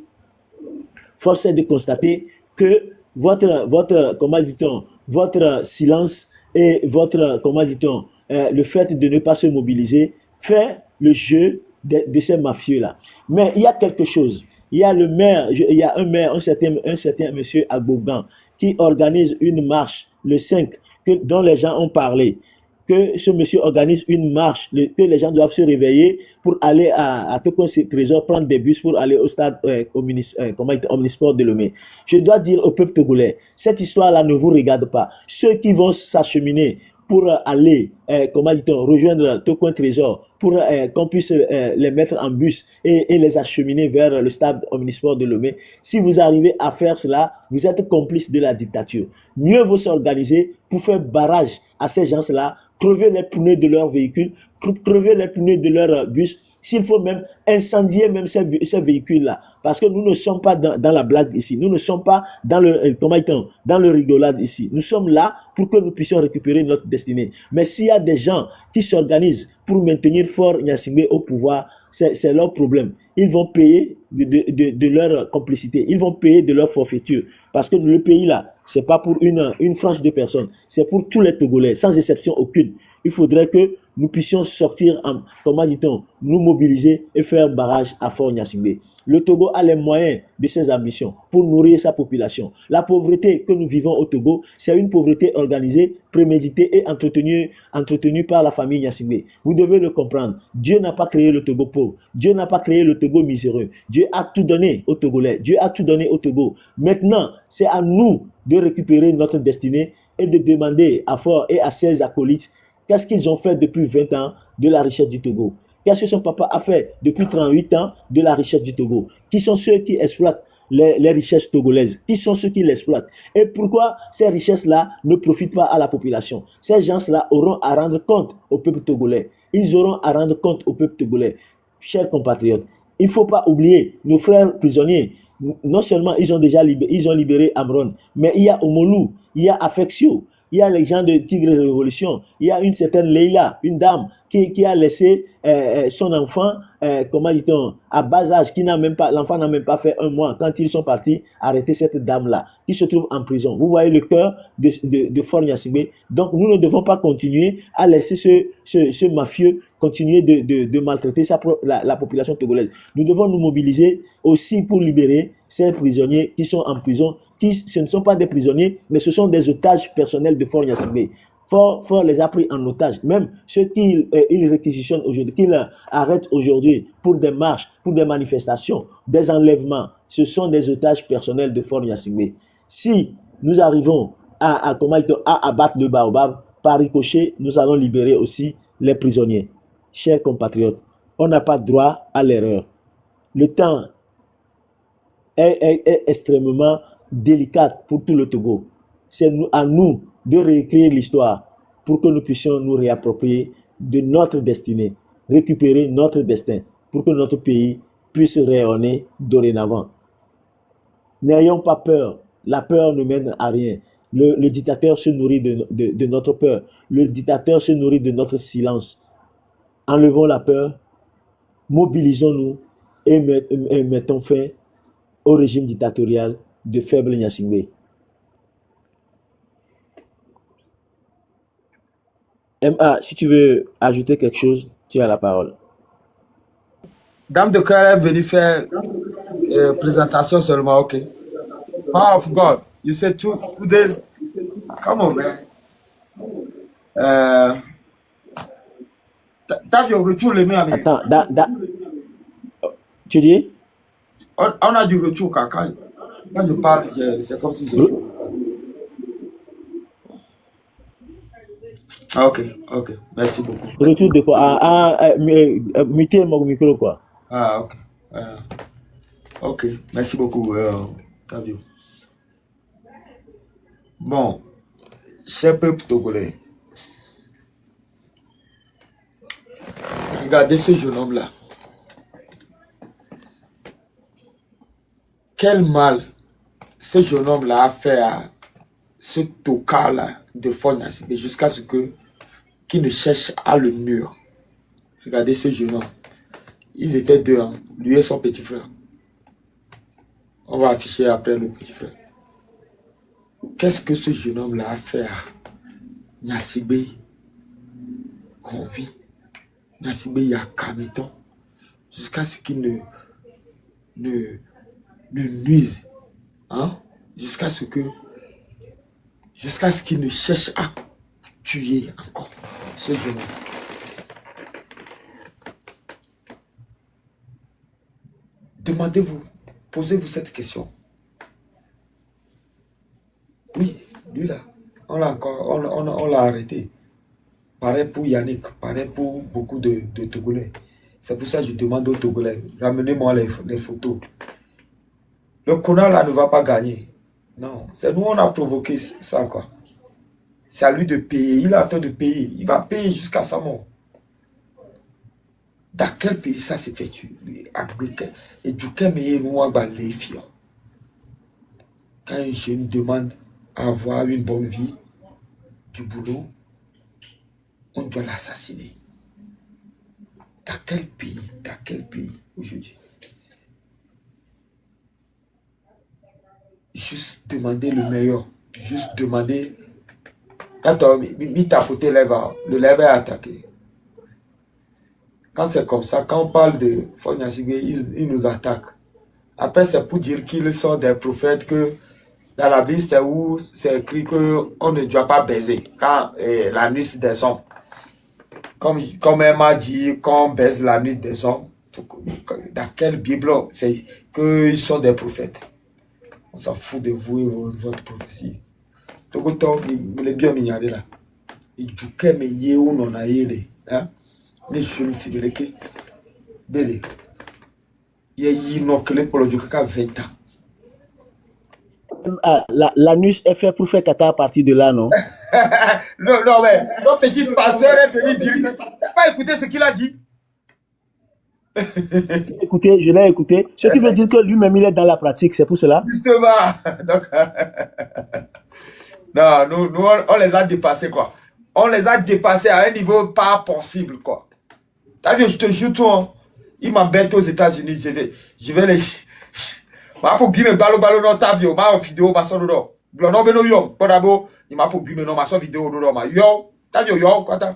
que comment dit-on, votre silence et votre, comment dit-on, le fait de ne pas se mobiliser fait le jeu de ces mafieux-là. Mais il y a quelque chose. Il y a le maire, il y a un maire, un certain monsieur Agbogan, qui organise une marche le 5, dont les gens ont parlé. Que ce monsieur organise une marche, que les gens doivent se réveiller pour aller à Tokyo Trésor, prendre des bus pour aller au stade Omnisport de Lomé. Je dois dire au peuple togolais, cette histoire-là ne vous regarde pas. Ceux qui vont s'acheminer pour aller, rejoindre Tokyo Trésor, pour qu'on puisse les mettre en bus et les acheminer vers le stade Omnisport de Lomé, si vous arrivez à faire cela, vous êtes complice de la dictature. Mieux vaut s'organiser pour faire barrage à ces gens-là, crever les pneus de leurs véhicules, crever les pneus de leur bus, s'il faut même incendier même ces véhicules-là. Parce que nous ne sommes pas dans la blague ici. Nous ne sommes pas dans le rigolade ici. Nous sommes là pour que nous puissions récupérer notre destinée. Mais s'il y a des gens qui s'organisent pour maintenir Fort Gnassingbé au pouvoir, c'est leur problème. Ils vont payer de leur complicité. Ils vont payer de leur forfaiture. Parce que le pays là, c'est pas pour une frange de personnes. C'est pour tous les Togolais, sans exception aucune. Il faudrait que nous puissions sortir, nous mobiliser et faire barrage à Fort Gnassingbé. Le Togo a les moyens de ses ambitions pour nourrir sa population. La pauvreté que nous vivons au Togo, c'est une pauvreté organisée, préméditée et entretenue par la famille Gnassingbé. Vous devez le comprendre. Dieu n'a pas créé le Togo pauvre. Dieu n'a pas créé le Togo miséreux. Dieu a tout donné aux Togolais. Dieu a tout donné au Togo. Maintenant, c'est à nous de récupérer notre destinée et de demander à Fort et à ses acolytes qu'est-ce qu'ils ont fait depuis 20 ans de la richesse du Togo. Qu'est-ce que son papa a fait depuis 38 ans de la richesse du Togo? Qui sont ceux qui exploitent les richesses togolaises? Qui sont ceux qui l'exploitent? Et pourquoi ces richesses-là ne profitent pas à la population? Ces gens-là auront à rendre compte au peuple togolais. Ils auront à rendre compte au peuple togolais. Chers compatriotes, il ne faut pas oublier nos frères prisonniers. Non seulement ils ont libéré Amron, mais il y a Omolou, il y a Affectio, il y a les gens de Tigre Révolution, il y a une certaine Leila, une dame qui a laissé son enfant, à bas âge, l'enfant n'a même pas fait 1 mois quand ils sont partis arrêter cette dame-là, qui se trouve en prison. Vous voyez le cœur de Fort Gnassingbé. Donc nous ne devons pas continuer à laisser ce mafieux continuer de maltraiter la population togolaise. Nous devons nous mobiliser aussi pour libérer ces prisonniers qui sont en prison, ce ne sont pas des prisonniers, mais ce sont des otages personnels de Fort Gnassingbé. Fort les a pris en otage. Même ceux qu'il réquisitionne aujourd'hui, qu'il arrête aujourd'hui pour des marches, pour des manifestations, des enlèvements, ce sont des otages personnels de Fort Gnassingbé. Si nous arrivons à abattre le baobab, par ricochet, nous allons libérer aussi les prisonniers. Chers compatriotes, on n'a pas droit à l'erreur. Le temps est extrêmement délicat pour tout le Togo. C'est à nous de réécrire l'histoire pour que nous puissions nous réapproprier de notre destinée, récupérer notre destin pour que notre pays puisse rayonner dorénavant. N'ayons pas peur. La peur ne mène à rien. Le dictateur se nourrit de notre peur. Le dictateur se nourrit de notre silence. Enlevons la peur, mobilisons-nous et mettons fin au régime dictatorial de faible Gnassingbé. MA, si tu veux ajouter quelque chose, tu as la parole. Dame de cœur est venue faire présentation seulement, ok. Power of God, you said 2 days. Come on, man. T'as du retour les mains. Attends, tu dis? On a du retour quand je parle, c'est comme si je... Ok, merci beaucoup. Retour de quoi? Muter mon micro, quoi. Ok. Ok, merci beaucoup, Tavio. Bon, cher peuple togolais, regardez ce jeune homme-là. Quel mal ce jeune homme-là a fait à ce tocard-là de Fort Gnassingbé jusqu'à ce qu'il ne cherche à le mur. Regardez ce jeune homme. Ils étaient 2 ans, lui et son petit frère. On va afficher après le petit frère. qu'est-ce que ce jeune homme-là a fait à Nyasibé? On vit. Nyasibé, il y a Kameton. Jusqu'à ce qu'il ne nuise. Hein? Jusqu'à ce qu'il ne cherche à tuer encore ce jeune homme. Demandez-vous, posez-vous cette question. Oui, lui là, on l'a arrêté. Pareil pour Yannick, pareil pour beaucoup de Togolais. C'est pour ça que je demande aux Togolais, ramenez-moi les photos. Le connard là ne va pas gagner. Non, c'est nous on a provoqué ça quoi. C'est à lui de payer, il a en train de payer. Il va payer jusqu'à sa mort. Dans quel pays ça s'effectue? Et du quel pays nous on va les fier? Quand un jeune demande à avoir une bonne vie, du boulot, on doit l'assassiner. Dans quel pays aujourd'hui? Juste demander le meilleur. Juste demander. Attends, mi tapoter le lèvre est attaqué. Quand c'est comme ça, quand on parle de Fognasigwe, ils nous attaquent. Après, c'est pour dire qu'ils sont des prophètes, que dans la Bible, c'est où c'est écrit qu'on ne doit pas baiser quand la nuit des hommes. Comme elle m'a dit, quand on baise la nuit des hommes, dans quelle Bible c'est qu'ils sont des prophètes? On s'en fout de vous et votre prophétie. Donc, les bien mignonnes là. Et du coup, mais y est où on a aidé. Hein? Les jeunes, c'est le que. Bélé. Il y a une autre pour le Djoka 20 ans. Ah, l'anus est fait pour faire caca à partir de là, non? Non, mais notre petit pasteur est venu dire. Tu n'as pas écouté ce qu'il a dit? Écoutez, je l'ai écouté. Ce qui veut dire que lui-même, il est dans la pratique, c'est pour cela. Justement. Donc, non, nous, on les a dépassés, quoi. On les a dépassés à un niveau pas possible, quoi. T'as vu, je te jure tout, hein. Ils m'embêtent aux États-Unis. Je vais les. Ma pour guimer balo non t'as vu, ma vidéo, ma son non. Blono beno yo. Pour d'abord, il m'a pour guimer non, ma son vidéo non, ma yo. T'as vu, yo, quoi, t'as.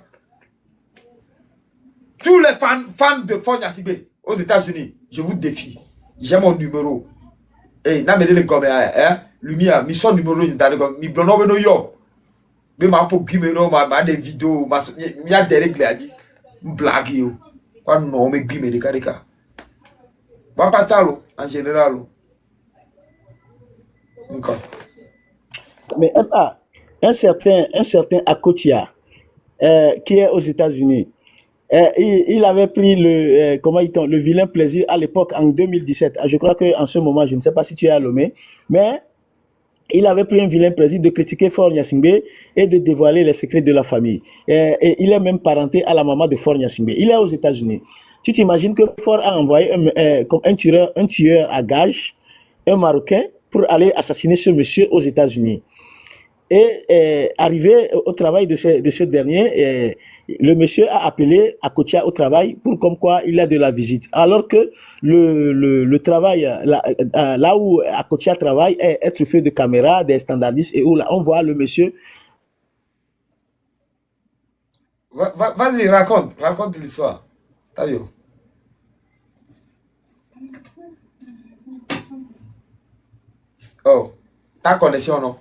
Tous les fans de Fognasigwe aux États-Unis, je vous défie. J'ai mon numéro. Eh, n'a pas de comme hein, lumière, mi son numéro dans le comme mi blono beno yo. Mais ma pour guimer non, ma des vidéos, ma mi a des règles à dire. Blague yo. Quoi non, mais guimer de cas. Ba patalo en général. Encore. Mais un certain Akotia, qui est aux États-Unis, il avait pris le vilain plaisir à l'époque, en 2017. Je crois qu'en ce moment, je ne sais pas si tu es à Lomé, mais il avait pris un vilain plaisir de critiquer Faure Gnassingbé et de dévoiler les secrets de la famille. Et il est même parenté à la maman de Faure Gnassingbé. Il est aux États-Unis. Tu t'imagines que Faure a envoyé comme un tueur à gages, un Marocain, pour aller assassiner ce monsieur aux États-Unis. Et arrivé au travail de ce dernier, le monsieur a appelé Akotia au travail pour comme quoi il a de la visite. Alors que le travail, là où Akotia travaille, est être fait de caméras, des standardistes, et où là, on voit le monsieur. Vas-y, raconte l'histoire. T'as vu? Oh, ta connexion, non?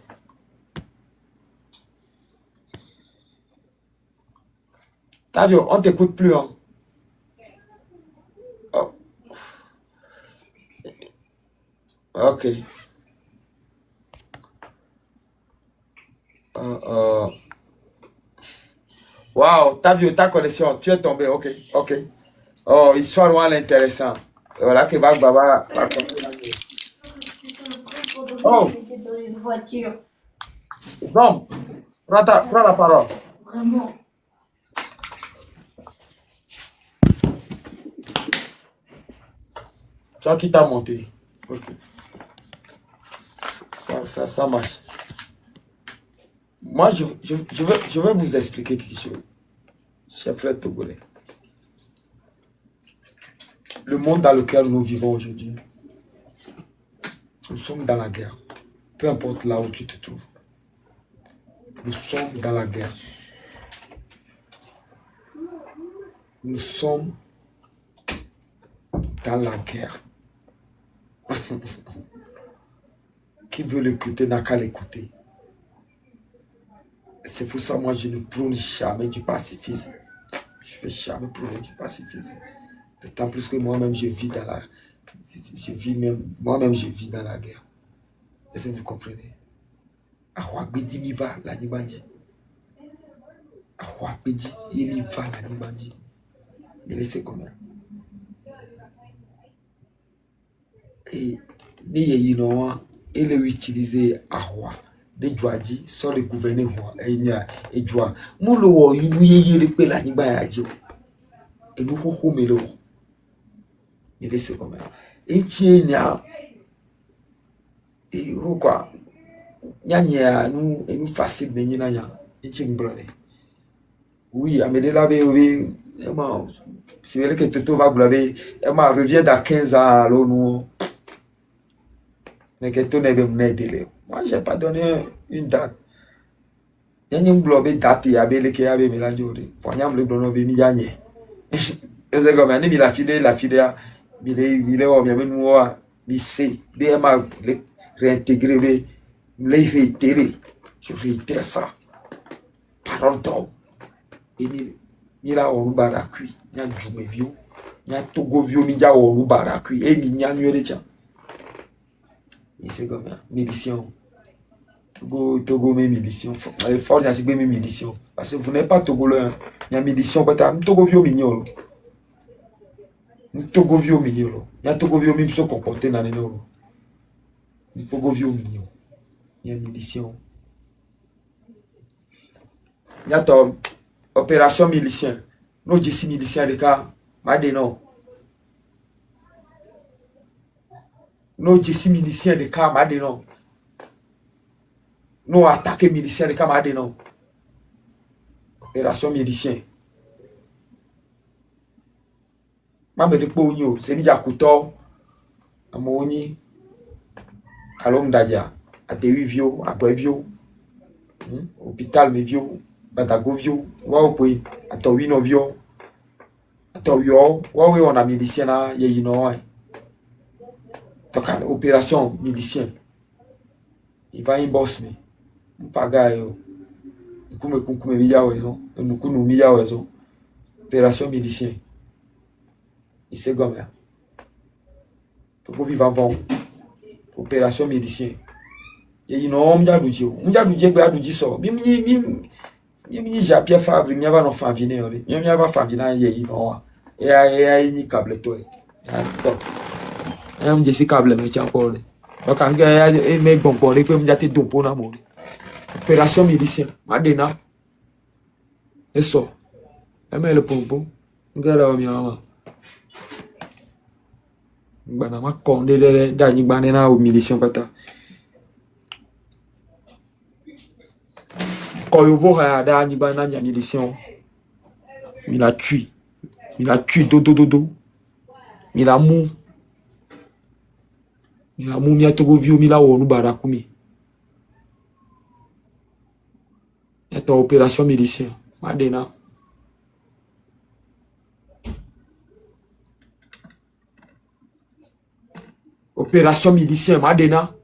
T'as vu, on t'écoute plus, hein? Oh. Ok. Wow, t'as vu ta connexion, tu es tombé, ok. Oh, histoire ou intéressant. Voilà que Baba. Oh. Non, prends la parole. Vraiment. Toi qui t'as monté. Ok. Ça marche. Moi, je vais vous expliquer quelque chose. Chers frères togolais. Le monde dans lequel nous vivons aujourd'hui, nous sommes dans la guerre. Peu importe là où tu te trouves. Nous sommes dans la guerre. Nous sommes dans la guerre. Qui veut l'écouter n'a qu'à l'écouter. C'est pour ça, moi, je ne prône jamais du pacifisme. Je ne vais jamais prôner du pacifisme. D'autant plus que moi-même, je vis dans la... Moi-même, je vis dans la guerre. Est-ce que vous comprenez? Ahwabedi mi va la nibandi. Ahwabedi mi va la nibandi. Mais laissez combien? Et ni yinoa et le utiliser ahwa. De Djouadi sans le gouverner et Djoua. Moulo yé repé la niba ya djou. Et nous ho melo. Mais laissez combien? Et tiens, et quoi? Nyanya nous facile mais ni nanya. Et tiens brûler. Oui, Amédée l'avait oui. C'est vrai que Toto va blâmer. Emma revient dans 15 ans alors nous. Mais que tout n'est pas délai. Moi, je n'ai pas donné une date. Il y a une blobe date, il y a des qui avaient mélangé. Il y a un blobe qui a mis. C'est comme un ami, la fille, il est au bien, il sait, il m'a réintégré, il l'a réitéré. Je réitère ça. Parole d'homme. Il a un barakui, il y a un jumevio, il y a un togovio, il y a un barakui, et il y a un numéro. C'est comme médition. Togo mes médition. Fort, il y a mes médition. Parce que vous n'êtes pas togolais. Il y a médition. Togo vieux mignon. Togo vieux mignon. Il y a Togo vieux mignon se comporter dans les noms. Togo vieux mignon. Il y a médition. Il y a opération milicien. Nous, je suis milicien de cas. Madénon. Nous, je suis milicien de cas. Madénon. Nous attaquer miliciens de camarades non. Opération milicien. Ma me de pogno, c'est déjà couteau. Amoni. Alom dadia. A te vio, a quoi vio. Hôpital me vio, batago vio. Wa opoi, a to wino vio. A to yo, wa we on a milicien na ye yino. Donc opération milicien. Il va y bosser. Pagayo. Nkume miya wezo. Nukunu miya wezo. Opération milicien. Il s'est gommé. Toko viva avant. Opération milicien. Et il n'ont pas de Dieu. On a du Dieu, on du so. Mimi Japia Fabre, mi avano fa venire. Mi aveva fa venire ieri no. E ni câble toi. Un Jesse câble me tient encore. Donc quand il me bon pour que me jate dompo na mo. Opération milicien. Madena. Et so. E me le pompo. Ngala mi mama. Bana ma konde le dani bana na o milicien kata. Quand il voit dani bana na milicien. Il a tué. Il a tué dodo. Il a mou. Il a mou mi a togo viu mi la wonu barakumi. C'est une opération milicien. Madena. Opération milicien. Madena.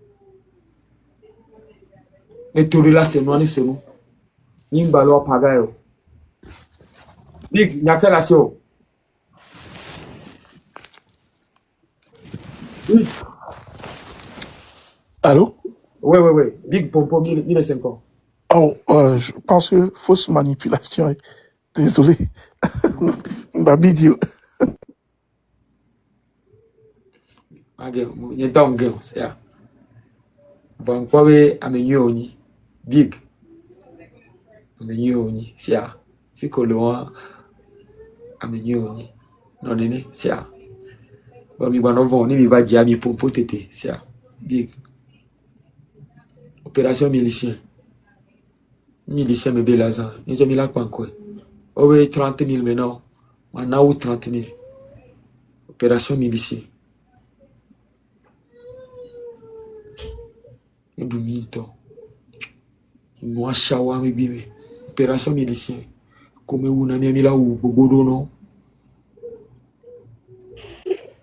Et tout là, c'est nous. Nimbalo pagayo. Big, nyaka la sio. Allô? Ouais. Big pompo 1050. Oh, je pense que fausse manipulation. Désolé. Ma vidéo. Il y a un gars, c'est ça. Vous pouvez amener oni. Big. Amener oni, c'est ça. Fico loin. Amener oni. Non, nene, c'est ça. Bon, mi bano vont, ni mi va dire mi pompo tété, c'est ça. Big. Opération milicien. Milicien me belazan. Nous avons mis la quoi. Oh oui, 30 000 maintenant. On a où 30 000. Opération milicien. Et Bumito. Moi, chawa me bime. Opération médecin. Comme vous n'avez mis là où bobo non.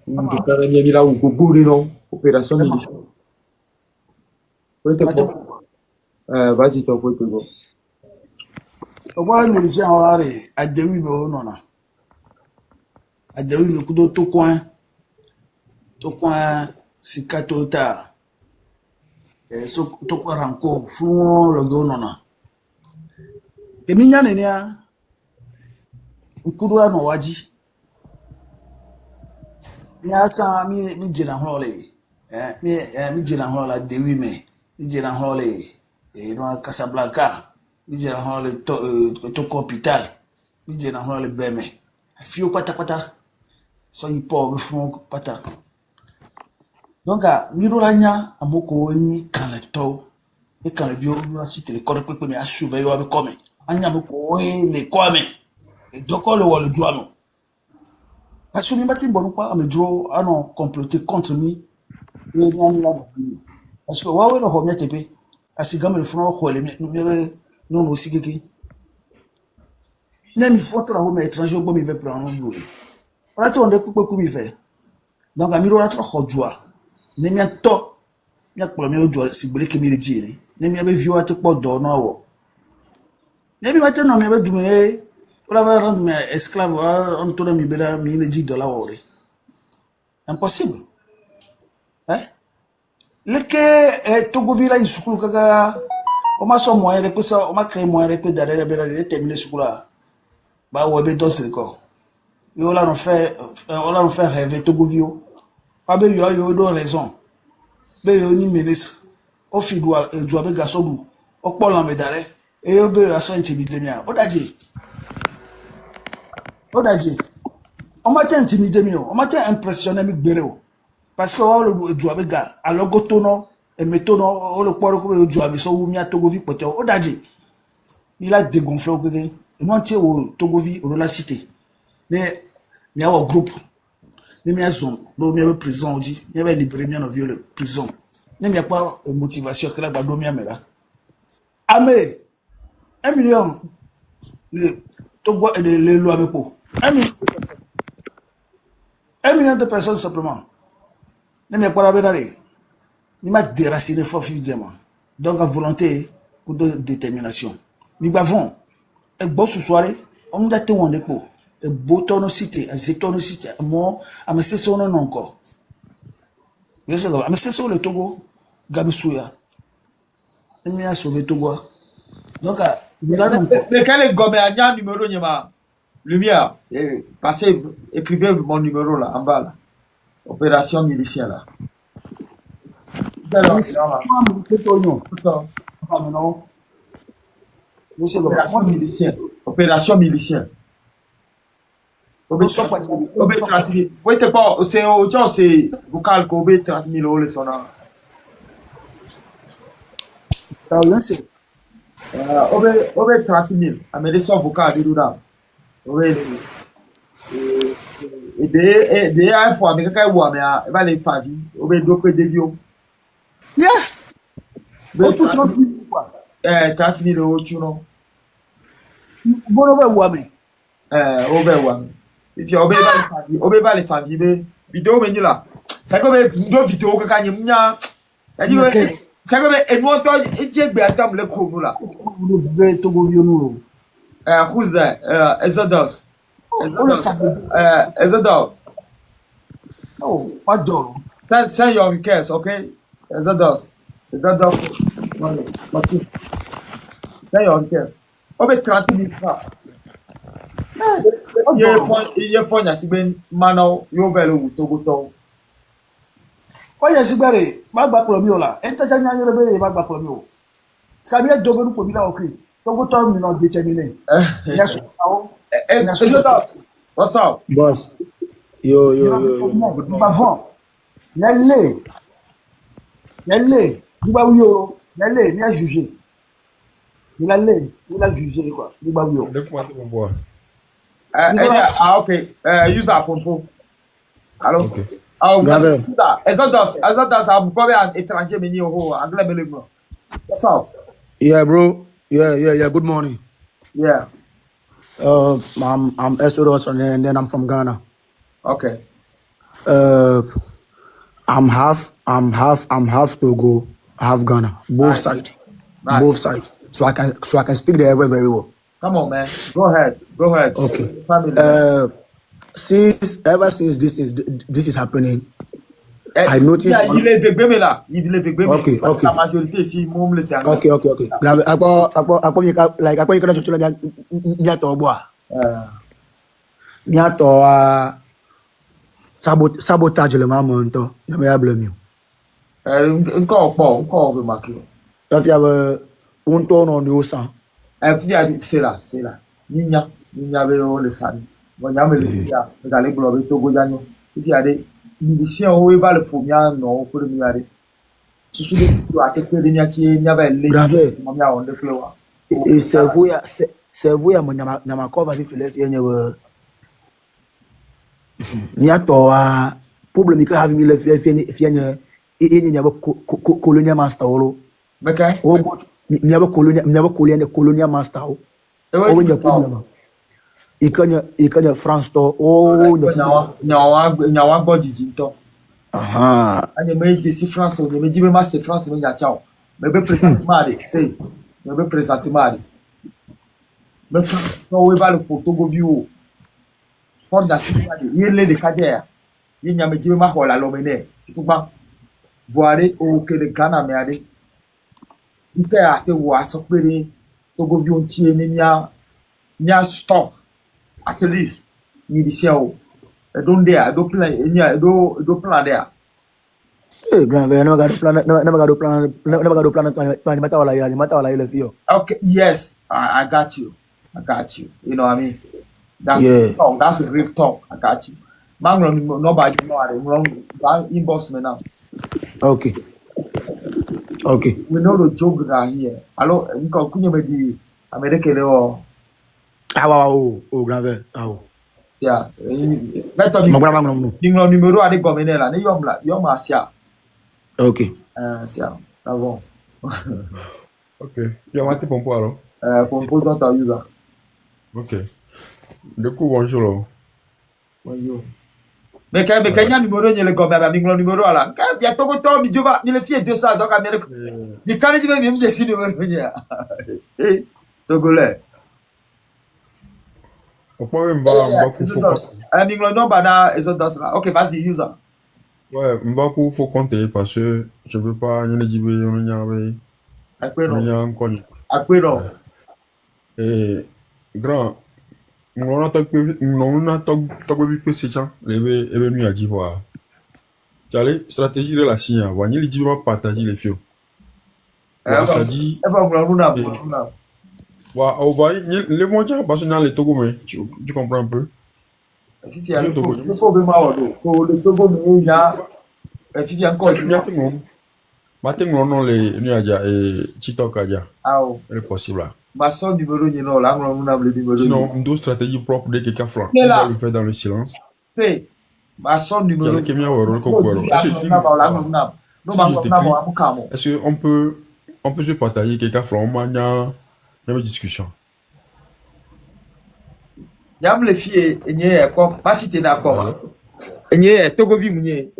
Vous n'avez mis là où bobo non. Opération médecin. Vas-y, toi, pour te go. Ọgbà mèlìsì àwọn ará rẹ̀ àjẹwì bẹ̀ ó nọ̀nà. Àjẹwì mi kúdó tó kwan sika tó tà tó kwan ranko fún lọ́gẹ́ ó nọ̀nà. Èmi nyá nìyà nkúdó àná wájí. Mi asa mi jìnnà hàn lè mi jìnnà hàn lè àjẹwì mi mi jìnnà hàn lè Casablanca. Mi jìnnà hàn lè tó kọ́ hôpital. Mi jìnnà hàn lè bẹ̀mẹ̀. Fíò pátápátá. So yi po fún pata donc mi ro la nya amoko yin kan le to e kan le bio la site le corps pepe mi asu be yo be come anya moko le come e doko le wo le juano parce que mi bati bonu pa amedro ano comploter contre mi ni ni la parce que wa we no ho mi tepe asigam le fún ho le mi no no sigeki nem photo la ho me étranger bo mi veut prendre no on on de couper comme il fait donc amiro la trop joie ne mi to mi akpolo mi joie si gbele ke mi le jiri ne mi be viwa te po do no wo ne bi mate no mi be dume on va rendre mes esclaves on tourne mi bela mi le $10 wo impossible hein leke Togo villa isukulu kaga o ma so moyen de ça o ma créer moyen de derrière bela de terminer sukula ba wo be do se ko on l'a fait rêver Togo vio pas be yo do raison be yo ni ministre o fi doit be gasobu o po la medare e yo be aso intimidé mi o daje on m'a intimidé mi on m'a impressionné mi gbere o parce que o le doit be ga alogo to no e meto no o le poro ko be doit mi so wu mi a Togo vi pote o daje il a dégonflé o gege e mo tie o Togo vi o la cité mais il y a un groupe il y a zone do mi prison odi il y a libéré mi no viole prison il y a pas motivation que la ba do mi amela amé 1 million le Togo et le loi mepo 1 million de personnes simplement il y a pas la bedare il m'a déraciné fort évidemment donc à volonté ou de détermination nous bavons et bon ce soirée on a te wonde po e botono cité azetono cité mo ameseso no encore yese ga ameseso le Togo gamisuya emi a sauvé Togo donc mais quel est gomme anya numéro nyema lumière passez écrivez mon numéro là en bas là opération milicien là opération milicien Foi te pas c'est au genre c'est vocal ko be 30 000 le sona obe 30 000 amede so vocal de dura obe de ai fo ami kaka wo ami a va le favi obe do ko de bio yes o tout 30 000 quoi 30 000 o tu no bono be wo ami obe wo ami if you obey ba le favi be video me ni la ça comme do vidéo kaka ni mnya ça dit ça comme et moi toi et je gbe atam le ko nu la le vrai Togo vio nu who's that Exodus Exodus oh pas d'or send your request okay Exodus send your request obey 30 000 francs iye fọnyà sí pé mana yóò bẹ̀rẹ̀ wù tógótọ́. Fọyà sí gbẹ̀rẹ̀ má gbà pọ̀ mi o la ẹ̀ ń tẹ́jà ní ayọ́rẹ́ bẹ́ẹ̀ má gbà pọ̀ mi o sàbí ẹ̀ dọ́gbẹ́nu pọ̀ mi náà ọkùnrin tógótọ́ mi náà déterminé. What's up? Boss. Yo. Bavon. Yelle. Duba Wiyoro. Yelle, il a jugé. Il a jugé quoi. Duba Wiyoro. Ok. Use a control. Allô? Ok. Exodus, I'm probably an étranger, mais anglais, mais what's up? Yeah, bro. Yeah. Good morning. Yeah. I'm Esodot, and then I'm from Ghana. Okay. I'm half Togo, half Ghana, both Nice. sides, Nice. So I can speak the Ewe very well. Come on, man. Go ahead. Okay. Family, man. Ever since this is happening, Eh, I noticed il est végbé là. Il est végbé. Okay. Parce que la majorité ici, moi, me laisse en Okay. Akpo you can chochola nyato boa. Nyato sabotage le mamonto. Na me ya blame you. Encore remarqué. If you have un ton on the sang. C'est là. Ninya veut le sang. Bon, y'a me le dire. Regardez, blobé, Togo, Yanyo. Il y a des miliciens où il va le premier, non, pour le milliard. Tu sais, tu as quelques lignes, il y avait les on the floor. Et c'est vous ya nyama cover vi file fi enye nyato problem ka have mi le fi enye nyaba colonial master olo. Okay. Nyaba colonial master o. O nya problem. Ikanya France to o nyawa bodji nto. Aha. Anya me desi France o me jibe master France me nya chao. Me be présenter mari, say. Me be présenter mari. Me so we va le photo go view. For that ye le de kadia. Ye nya me jibe ma hola lo mene. Tuba. Voire o ke de Ghana me ade. Ite a te wo aso pere to go view ntie ni nya stop. At least ni di show. I don't plan there. Eh, grand never got plan to mata ile fio. Okay, yes, I got you. You know what I mean? That's a real talk. I got you. Man, nobody know it. Wrong, inbox me now. Okay. We know the joke that here. Hello, you can kunye me di America le grand yeah. Let us numéro à des gommenés là. Ne yom asia. Okay. C'est bon. Ok. Il y a un petit pompo alors. Pompo dans ta user. Ok. Du coup, bonjour. Bonjour. Mais quand il y a numéro, il y a le gommé avec le numéro là. Quand il y a tout le temps, il va, il le fait 200 donc Amérique. Il quand il même des signes numéro. Togolais. Pourquoi même ok, vas-y, user. Ouais, Mbaku faut compter parce que je veux pas y dire et grand on a que c'est ça les nuit à d'Ivoire. Allez, stratégie de la Chine, on y dit partager les fios. Ça dit les mondiaux parce que dans les Togo mais tu comprends un peu. Le Togo mais il y a encore maintenant les nuages et TikTok aja. C'est possible là. Ma son numéro ni non là on a le numéro. Sinon une autre stratégie propre de quelqu'un franc. On va le faire dans le silence. C'est ma son numéro. Est-ce qu'on peut se partager quelqu'un franc manière une discussion. Yam les filles et pas si t'es d'accord. Et Togo vi munye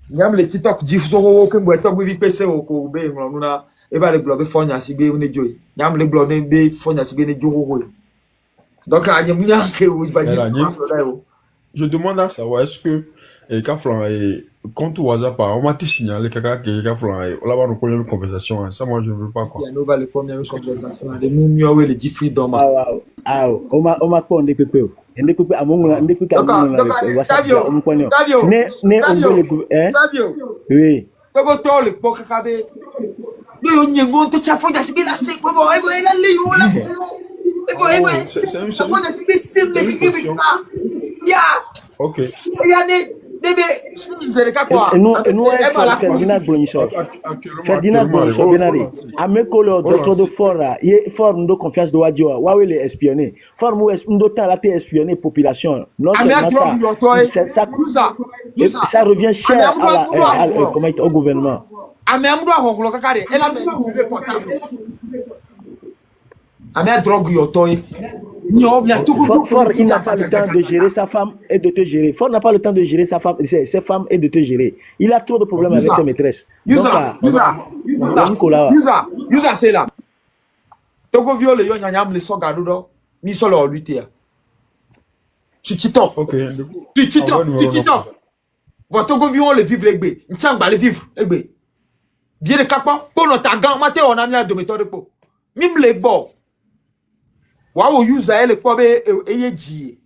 Yam les TikTok diffusion que moi Togo vi PC au ko be ngona e va le blog fonya si be ne joy. Yam le blog ne be fonya si be ne jowo. Donc a munya ke ou ba je demande à savoir est-ce que Kaflan et quand au hasard on m'a signalé que Kaflan on va nous première conversation ça moi je veux pas quoi. Il y a la première conversation les mumio we le diffri dans ma on m'a pas ndé pépé among ndé pépé oui Togo tole pour kabe ni onyengo to chafa ya sibi la se ko bo ebo ela le yo la ok ya ne debe nzeleka kwa Ferdinand Blonchot amekolo docteur de fora ye forme de confiance de wadio wa le espionner forme ndo temps la te espionner population non ça revient cher au gouvernement amemdo ahoklo kakare ela me portable Amia drogue yo toy. Nyo bien tout Fort, il n'a pas le temps de gérer sa femme et de te gérer. Fort n'a pas le temps de gérer sa femme, ses femmes et de te gérer. Il a trop de problèmes avec ses maîtresses. Yusa c'est là. Togo viole yo nyanyam le soga dodo. Mi solo lutter. Tu titan. Ok. Tu titan. Votre Togo viole le vivre egbe. Nchangba le vivre egbe. Bien de kakpa, pour notre gang, maté on a mis à de méthode pour. Mime les bords. Waouh, use elle quoi be eyeji.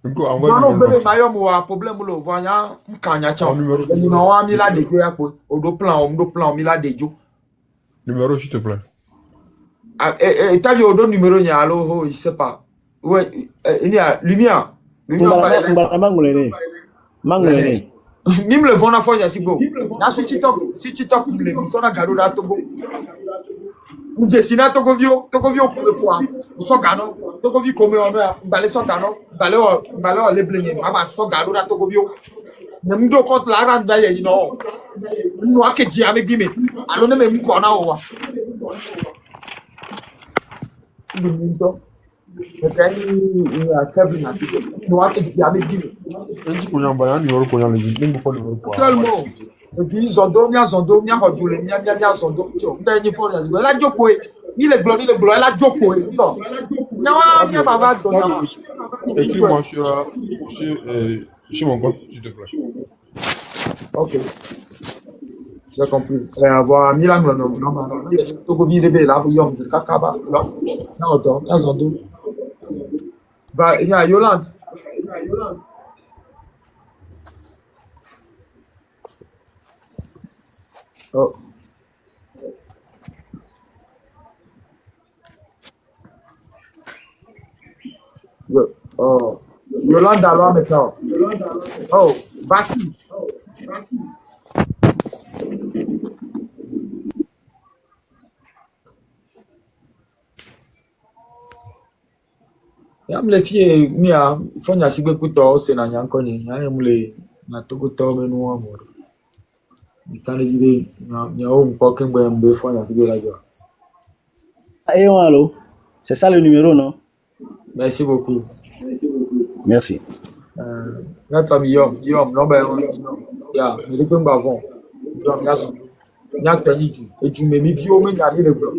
Nko envoie Non, numéro. bébé mayo mo problème lo voya mkanya cha. Oh, numéro. Ni no wa mi la de jo ya po. Odo plan mi la de jo. Numéro, s'il te plaît. Ah t'as vu odo numéro nya allo ho, je sais pas. Ouais, il y a lumière. Mangolene. Mime le vona fo ya sigo. Na su TikTok le so na gado da Togo. Njesina Togo vio pour le point. So gano, Togo vio comme on a balé so gano, balé le blingue, mama so gado da Togo vio. Nemdo contre la rande da ye no. No ake ji ame gimi. Alo ne me mko na owa. Ndinto. Mekani ni faible na sigo. No ake ji ame gimi. Nji kunyamba ya numéro kunyamba le ngi ko numéro kwa. Tellement. Et puis zondo, mia hojule, mia zondo. Nda ni fo ya zigo. La joko e. Ni le glo, la joko e. To. Nyawa mia baba dona. Écris-moi sur mon compte, s'il te plaît. OK. J'ai compris. Avoir Milan non. Togo vi rebe la yom kakaba. Na oto, na zondo. Va ya Yolande. Oh. Oh. Yolande alors maintenant. Oh, Bassi. Yam le fie mia fonya sigbe kuto se na nyanko ni ya mule na Togo to menu amor. Mikane jide nya o mpo kengbe mbe fonya sigbe la jo. Et allô? C'est ça le numéro, non? Merci beaucoup. Merci. Notre ami Yom, non ben ya, me le pemba bon. Yom yaso. Nyak taniju, e ju me mi vio me nya le bro.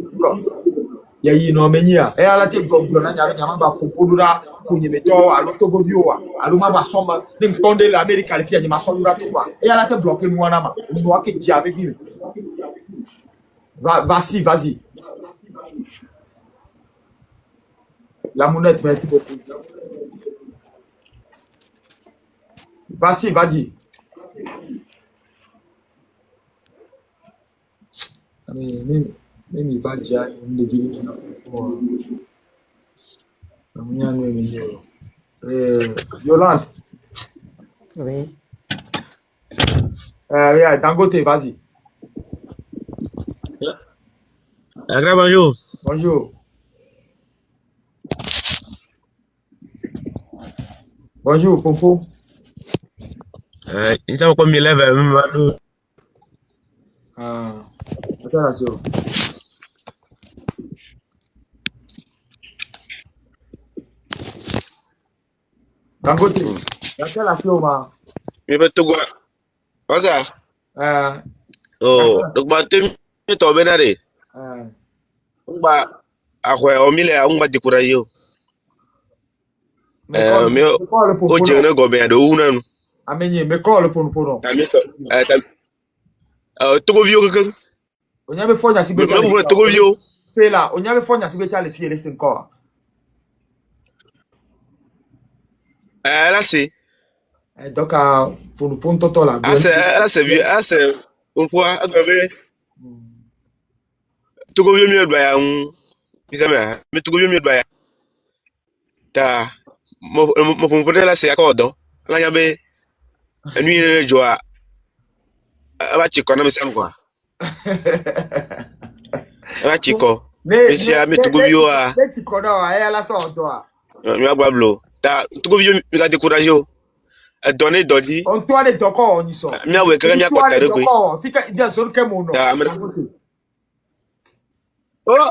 Ya yi no menya. E ala te goglo na nya nya ba ko podura ko nye meto alo Togo vio wa. Alo ma ba soma de ntonde l'Amérique qualifié nya ma somra to quoi. E ala te bloquer moi na ma. No ake ji ave bi. Vas-y. La monnaie, merci beaucoup. Vas-y. Même il va dire, on me dit, Yolande. Oui. Dangote, vas-y. Bonjour. Bonjour. Bonjour, Pompo. Il s'est comme il lève. Attention. Dangote. Quelle affaire, Mais pas tout quoi. Quoi ça? Oh, donc bah tu me tombes là. Bah, à quoi on mille on va décourager. Mais au Tchèque gobe de une. Amenye, me call pour nous. Togo vieux quelqu'un. On y avait fonya si beta. Togo vieux. C'est là, on y avait fonya si beta les filles les 5 ans. Là c'est. Donc pour nous prendre toto là. Là c'est vieux, c'est on peut aggraver. Togo vieux mieux doya mais Togo vieux mieux doya. Ta mo peut-être là c'est accord. Là y avait nuit joie. Aba chiko na misam kwa. Aba chiko. Mais Togo vieux a. Mais chiko na wa ya la so toi. Mi agba blo. Ta Togo vieux mi ga décourager o. Donner dodi. On toi les doko on y so. Mi awe kaka mi akwa tare ko. Fika bien sur ke mo no. Oh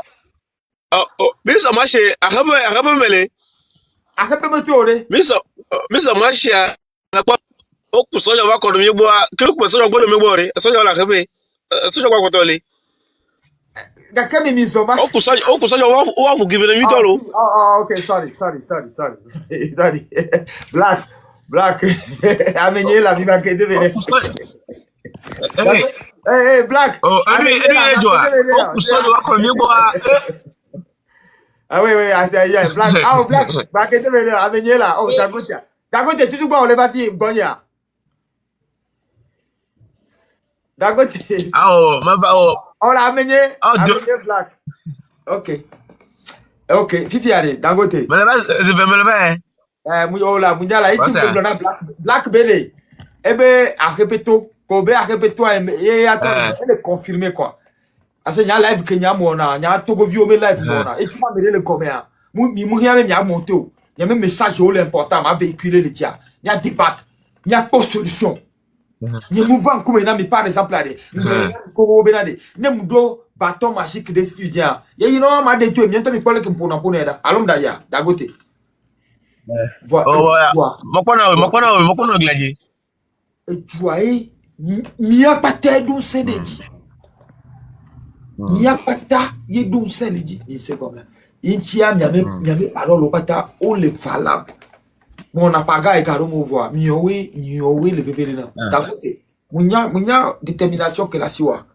Misa mache akabe mele. Akape motore. Misa mache akwa okusoja wa kono migbo ke okusoja gbodo migbo re. Soja la akabe. Soja kwa kotole. Gakemi miso mache. Okusoja wa fu give mi tolo. Okay, sorry. Black. Amenye la biba ke devene. Hey, Black. Ami joa. Okusoja wa kono migbo Ah oui, yeah, Black. Black ke devene amenye la. Oh, Dangote, tu gba ole ba ti gonya. Dangote. On l'a amené Black. Ok. Fifi allez, Dangote. Black Bele. Elle est confirmée quoi. Parce qu'il y a live que y a mona, y a Togo Vio live mona. Et tu vas me le combien. Il y a monté. Il y a même message important à véhiculer le dia. Il y a débat. Il y a pas solution. Ni mouvement comme par exemple là ko benade ne mudo bâton magique des étudiants ya you know ma de to miento mi pole kimpona poneda alom da ya Dangote voilà mokona glaji et tu vois mi a pata do sedeji mi a pata ye do sedeji il c'est comme intia mi parole pata on le valable. Mon apaga et caro mouvoir, miowe le bébé là. Dangote, munya détermination que la siwa.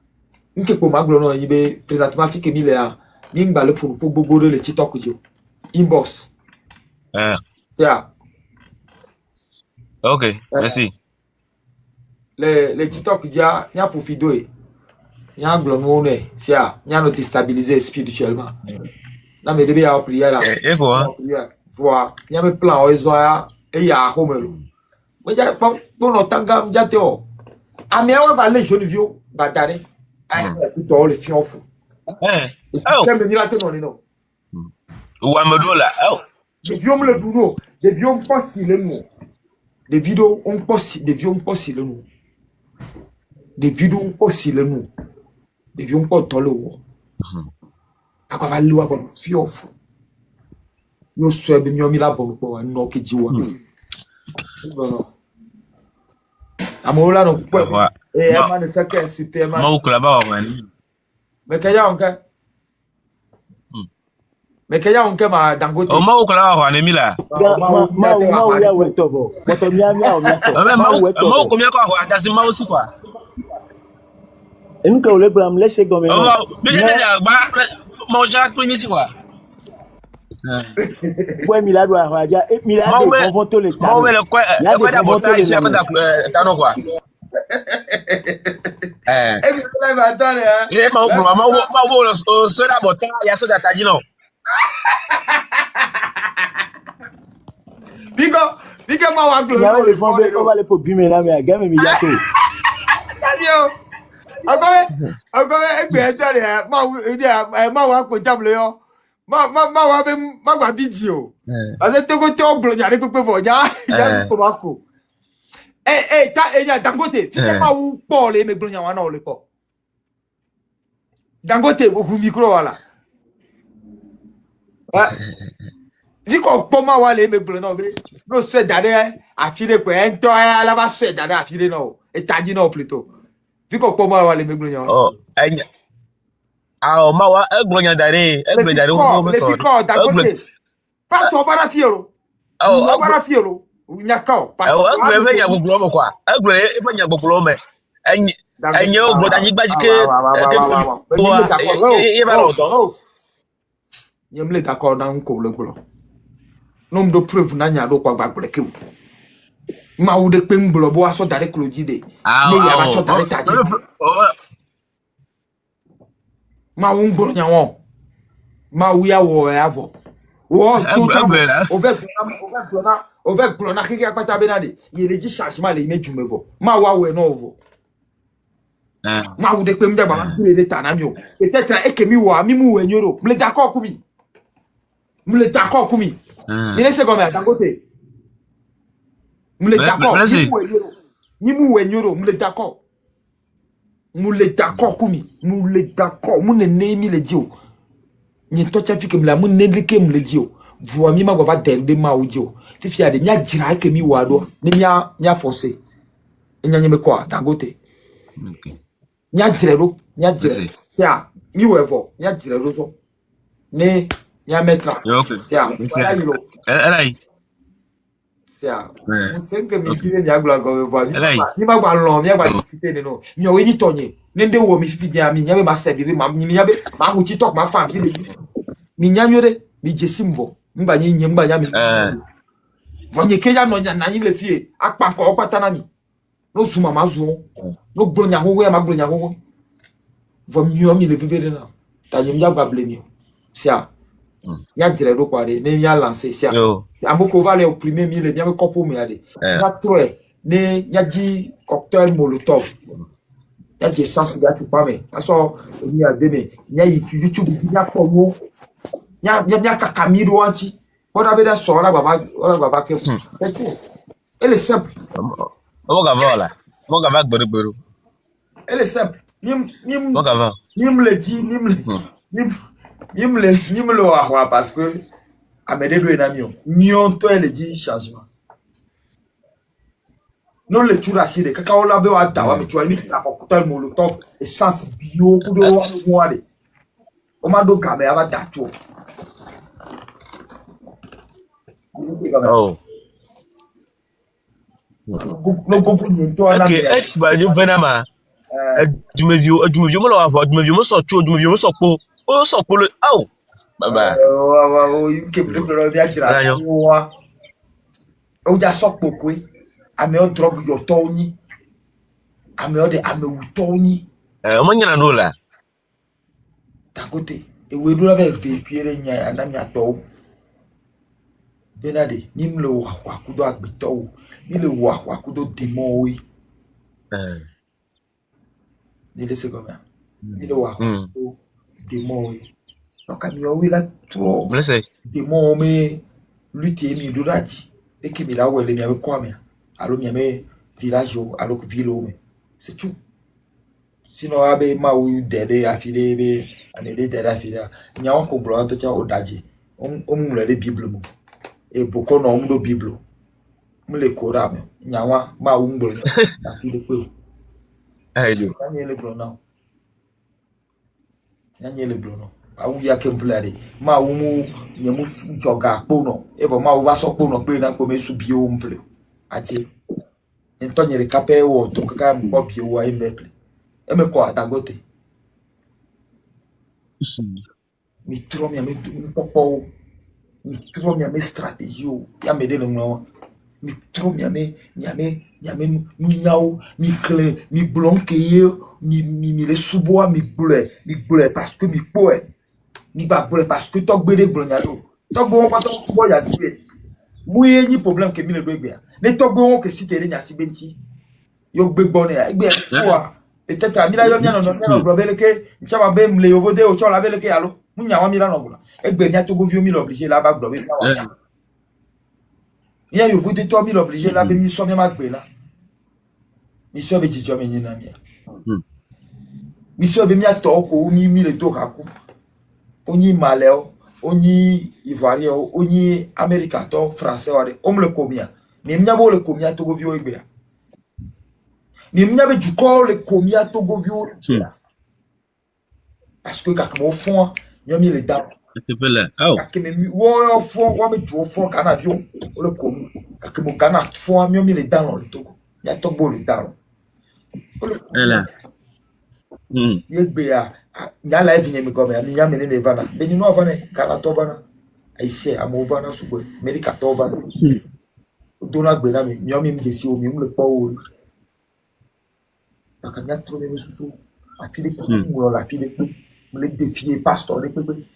Nke pour ma glono yibe présentement fi ke milea. Nimba le pour bobo le TikTok jo. Inbox. C'est ça. OK, merci. Le TikTok dia nya pour fidoe. Nya glono ne, c'est ça. Nya no déstabiliser spirituellement. Na me debe ya prière là. Et quoi? Voilà, il y a mes plans au Zoya et il y a Homelo. Mais il y a pas de tanga, il y a théo. A mais on va les jeunes vieux, batare. Ah, tout le fion fou. Comme le miracle non. Ou Amadola. Les vieux me le douno, les vieux me passent le nom. Les vidéos on passe, les vieux me passent le nom. Les vidéos on passe le nom. Les vieux me passent dans le haut. À quoi va le voir comme fion fou. Yo so be mi o mi la bon ko no ke jiwa amola no po e ma ne fa ke insulter ma ma ukula ba wa ni me ke ya onke ma Dangote o ma ukula wa ni mi la ma ya wetovo to mi ami o mi to ma ko mi ko wa dasi ma osi kwa en ka ole bram laisser gomme me je ba ma o ja to ni si kwa ouais milado a ja milado vont tout le temps ma wele ko da bota isi ko da tano kwa e mi se va tale ma wo so da bota ya so da taji no Bigo ma wa glo ya le fond on va le pour bimer là mais gamme mi ya to Adio Agobe egbe tale ma wa ko table yo ma wa be ma gba video parce que ko to blo nya pe fo ja ko ma ko Dangote fi ma wu po le me blo nya wa na o le po Dangote wo ku micro wala di ko po ma wa le me blo na be no se dare afire ko ento ala ba se dare afire no e taji no plutôt di ko po ma wa le me blo nya ma wa eglonya dare wo mo so pas so para fiero para fiero nyakao pas eglo ya gbogbo mo kwa eglo e fa nya gbogbo me enye ogbo danyi gbajike e ba lo to yemle d'accord na nko le gbolo no mdo preuve na nya do kwa gbagbole ke ma wo de pe mbolo bo aso dare klojide ne ya ba cho dare taji ma wo ngboro nya won ma wo ya wo avo wo to ta o ve plona kike apata benade ye le ji changement le meju mevo ma wa we no ovo ma wo de pe mja ba kire de tanami o peut-être e ke mi wo mi mu we nyoro me d'accord kumi il est comme Dangote me d'accord ni mu we nyoro me d'accord mu le d'accord kumi mu le d'accord mu ne nemi le dio Ni to cha fi ke mla mun ne de ke mle dio. Voa mi ma va de ma o dio. Fi fi ade nya jira ke mi wa do. Ni nya forcer. Nya nyeme kwa Dangote. Okay. Nya jira do, nya jira. Merci. C'est a mi wevo, nya jira do so. Ne nya metra. Okay. C'est a. Merci. Voilà yo. Allez. C'est a. Ouais. On sait que mi Okay. kire nya gla go wevo. Allez. Ni ma gba lo, mi gba discuter de no. Mi o ni tonye. Nende wo mi fi dia mi nya be ma servir ma mi nya be ma hu ti talk ma fa mi nya nyore mi jesimvo. Mba nyi mba nya mi. Vonye ke ya no nya na yin le fie. Akpa ko pata na mi. No suma ma zuo. No gbro nya ho ya ma gbro nya ho. Vo mi le vivere na. Ta nyem ya gba blemi. Sia. Ya dire do kware ne ya lancer sia. Yo. Amoko va le opprimer mi le bien me kopo mi ade. Ya troe ne ya ji cocktail molotov. Ya ji sans ya tu pa me. Aso mi ade me. Ya YouTube ya ko mo. Ya kakamiro anti. Bora be da so la baba ke. C'est tout. Elle est simple. Vamos gravar là. Vamos gravar gboro. Elle est simple. Vamos gravar. Nim le dit, nim le wa parce que amede do enamio. Mion to elle dit changement. Non le tu rassi de kaka ola be wa dawa me tu ani ta ko kutal molotov essence bio ku do wa de. O ma do game aba datu. Oh. No go put to na. Okay, ba yo benama. Adumevio mo lo wa adumevio mo so chu adumevio mo so po. O so po le. Au. Baba. You keep the blood ya jira. O ja so poko e. Ame o drug yo toni. Ame o de ame utoni. Mo nyana no la. Dangote. E we do la be fiere nya anami ato. Benade, nim le wa kudo agbito. Ni le wa kudo demo wi. Ni le se comme ça. Ni le wa kudo demo wi. Donc ami o wi la trop. Blessé. Demo me lutter mi do daji. E ke mi la wele mi ave kwa mi. Alo mi ame village o, alo ko ville o me. C'est tout. Sinon abe ma wi dede afile be anede dede afile. Nya won ko bro to cha o daji. On mu le bible mo. E boko no mu do bible. Mu le Quran me. Nya wa ma wu ngbo na fi le pe. Ayo. Nya le bro now. Nya le bro no. Awu ya ke mplade. Ma wu mu nye mu joga po no. E bo ma wu va so po no pe na ko me su bi o mple. Aje. Entonye le kape wo to kaka mo bi o wa imple. E me ko Dangote. Mi tro mi ame popo. Mi tro mi ame stratégie o. Ya me de no no. Mi tro mi ame nyao mi clé mi blonke mi le suboa mi blé parce que mi poe mi ba blé parce que to gbede blonyalo to gbo won pa to subo ya sibe mu ye ni problème que mi le do egbe ne to gbo won que si tere nya sibe nti yo gbe gbo ne egbe wa peut-être ami la yo nya no bro bele ke nchama be mle yo vode o chola bele ke alo mu nya wa mi la no bula egbe nya to go vi mi lo obligé la ba gbo be la il y a eu vous de toi, obligé là, mais nous sommes là. Nous sommes petits hommes, nous sommes nous sommes bien toko, on y mis le tokaku, on y malais, on y ivoirien, on y américain, français, on me le combien. Mais il y a le combien Togo vieux et bien. Mais il y avait du corps le combien Togo vieux. Parce que quand au fond, il y a mis les dents. Au fond, qu'un avion, le commun. Quand mon canard fond, il y a mis les dents dans le Togo. Il y a tout beau les dents. Il y a la vie, mais comme il y a mis les vannes. Mais nous avons Kanatovana. Ici, à mon vana sous le Médicatovana. Dona Benami, il y a même des si au mieux le pauvre. Dans un autre même sous la fille de la fille de les défier, pasteur, les bébés.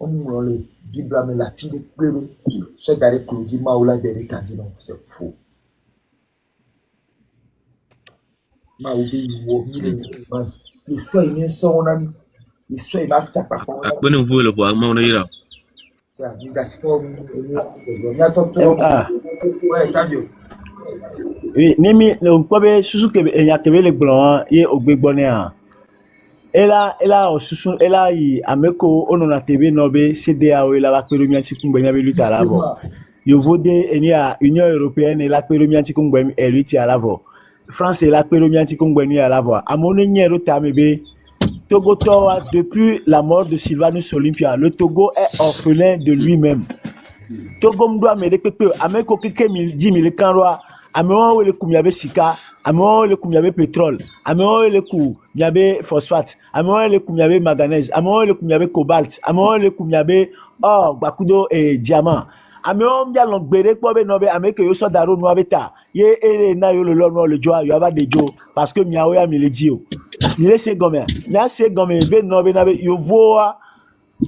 On me le Bible, mais la fille de bébé. C'est d'aller Claudie Maoula derrière Candino. C'est faux. Maouli, il soit une son ami. Il soit une acte par rapport à Bonne vous le voir, mon ira. c'est un migration. Il y a tout ouais, Tadio. Oui, Nimi, le Kobe, Suzuki, et Yakebe le blanc, et au Big Bonnet. ela osusu ela yi ameko ono na TV no be CDA o ela la pelo mianti kungbe nya be luta lavo yo vode eni a Union Européenne ela pelo mianti kungbe luti lavo France ela pelo mianti kungbe ni lavo amone nyero tamebe Togo Towa depuis la mort de Sylvanus Olympia le Togo est orphelin de lui-même Togo mdoa mede pepe ameko keke 10 000 kanroa amewa wele kumyabe sika amewa wele kumyabe pétrole amewa wele kumyabe phosphate amewa wele kumyabe manganèse amewa wele kumyabe cobalt amewa wele kumyabe or bakudo diamant amewa mja longbere kpobe nobe ameke yo so daro no abeta ye ele na yo lo no le joa yo aba dejo parce que miawe ya miledio mile se gomea nya se gomea be nobe na be yo voa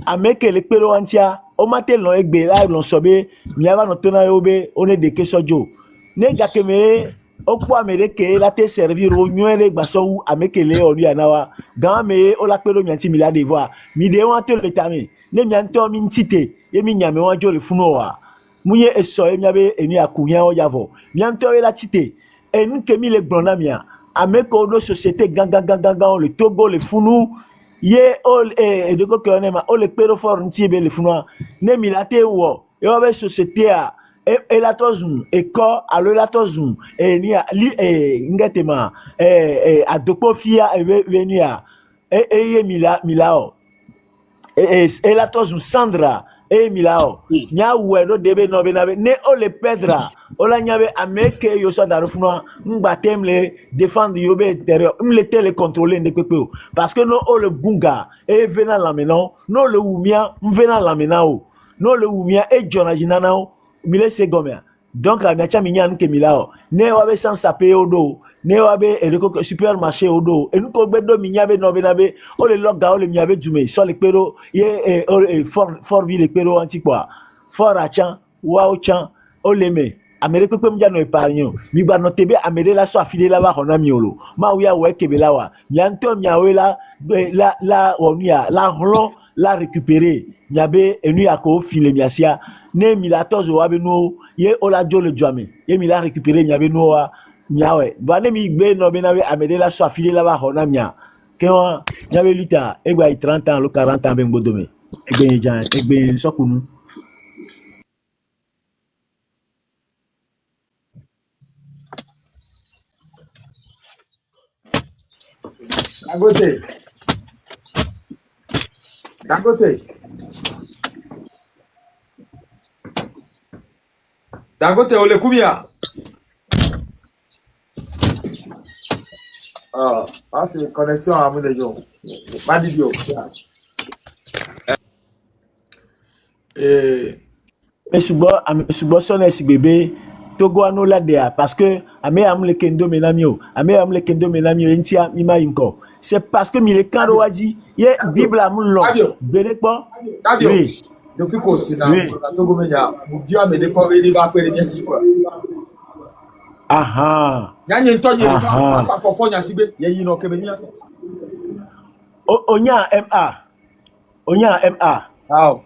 ameke le pero antia o mate lo egbe la lo sobe miava no tona yo be one de ke sojo ne jakeme okpo amerike la te servir o nyoere gbaso wu ameke le ori anawa gan me o la pero mianti mi la devoir mi de wan te le tami ne mianto mi ntite ye mi nyame wan jo le funo wa munye eso e miabe eni akunya o yavo mianto e la tite enu ke mi le gbona mia ameko no société ganga le Togo le funu ye ol de ko ke onema o le pero for ntibe le funu ne mi la te wo e o be société a e la tozun e ko alo la tozun e ni li ngetema adokpo fia e venia ye milao e la tozun Sandra e milao nya wedo debe no be na be ne o le pedra o la nyabe ameke yo so daru funu ngbatem le défendre yo be intérieur le tele contrôler ndekpepe parce que no o le bunga e vena la menon no le wumia mvena la menao no le wumia e jona jinana mile se gomea donc la miacha minya nke milao ne wabe sans saper odo ne wabe eleko supermarché odo e nko gbedo minya be no be na be o le loga o le miabe jume so le pero ye fort ville pero antikwa fort achan wa chan o le me amere pepe mja no epargno mi ba no tebe amere la so afile la ba hona miolo ma wi awe kebela wa yanto miawe la onia la hlo la récupérer nyabe enu yako file miasia ne milatozo wabe no ye ola jole jame ye mi la récupérer nyabe no wa nyawe ba ne mi gbe no be na be amede la so afile la ba hona mia ke wa nyabe luta egba 30 ans lo 40 ans be ngbodome egbe jan egbe sokunu Dangote ole kumia. C'est connexion à mon déjo. Pas d'idiot. Subo sonne si bébé Togo ano la dea parce que ame amle kendo menamio entia mima inko c'est parce que mi le kando waji ye bible amlo berekpo oui depuis qu'on s'est dans Togo menya mudio amede ko we ba pere nyati kwa aha nyanye ntonye pa ko fonya sibe ye yi no kebenya onya ma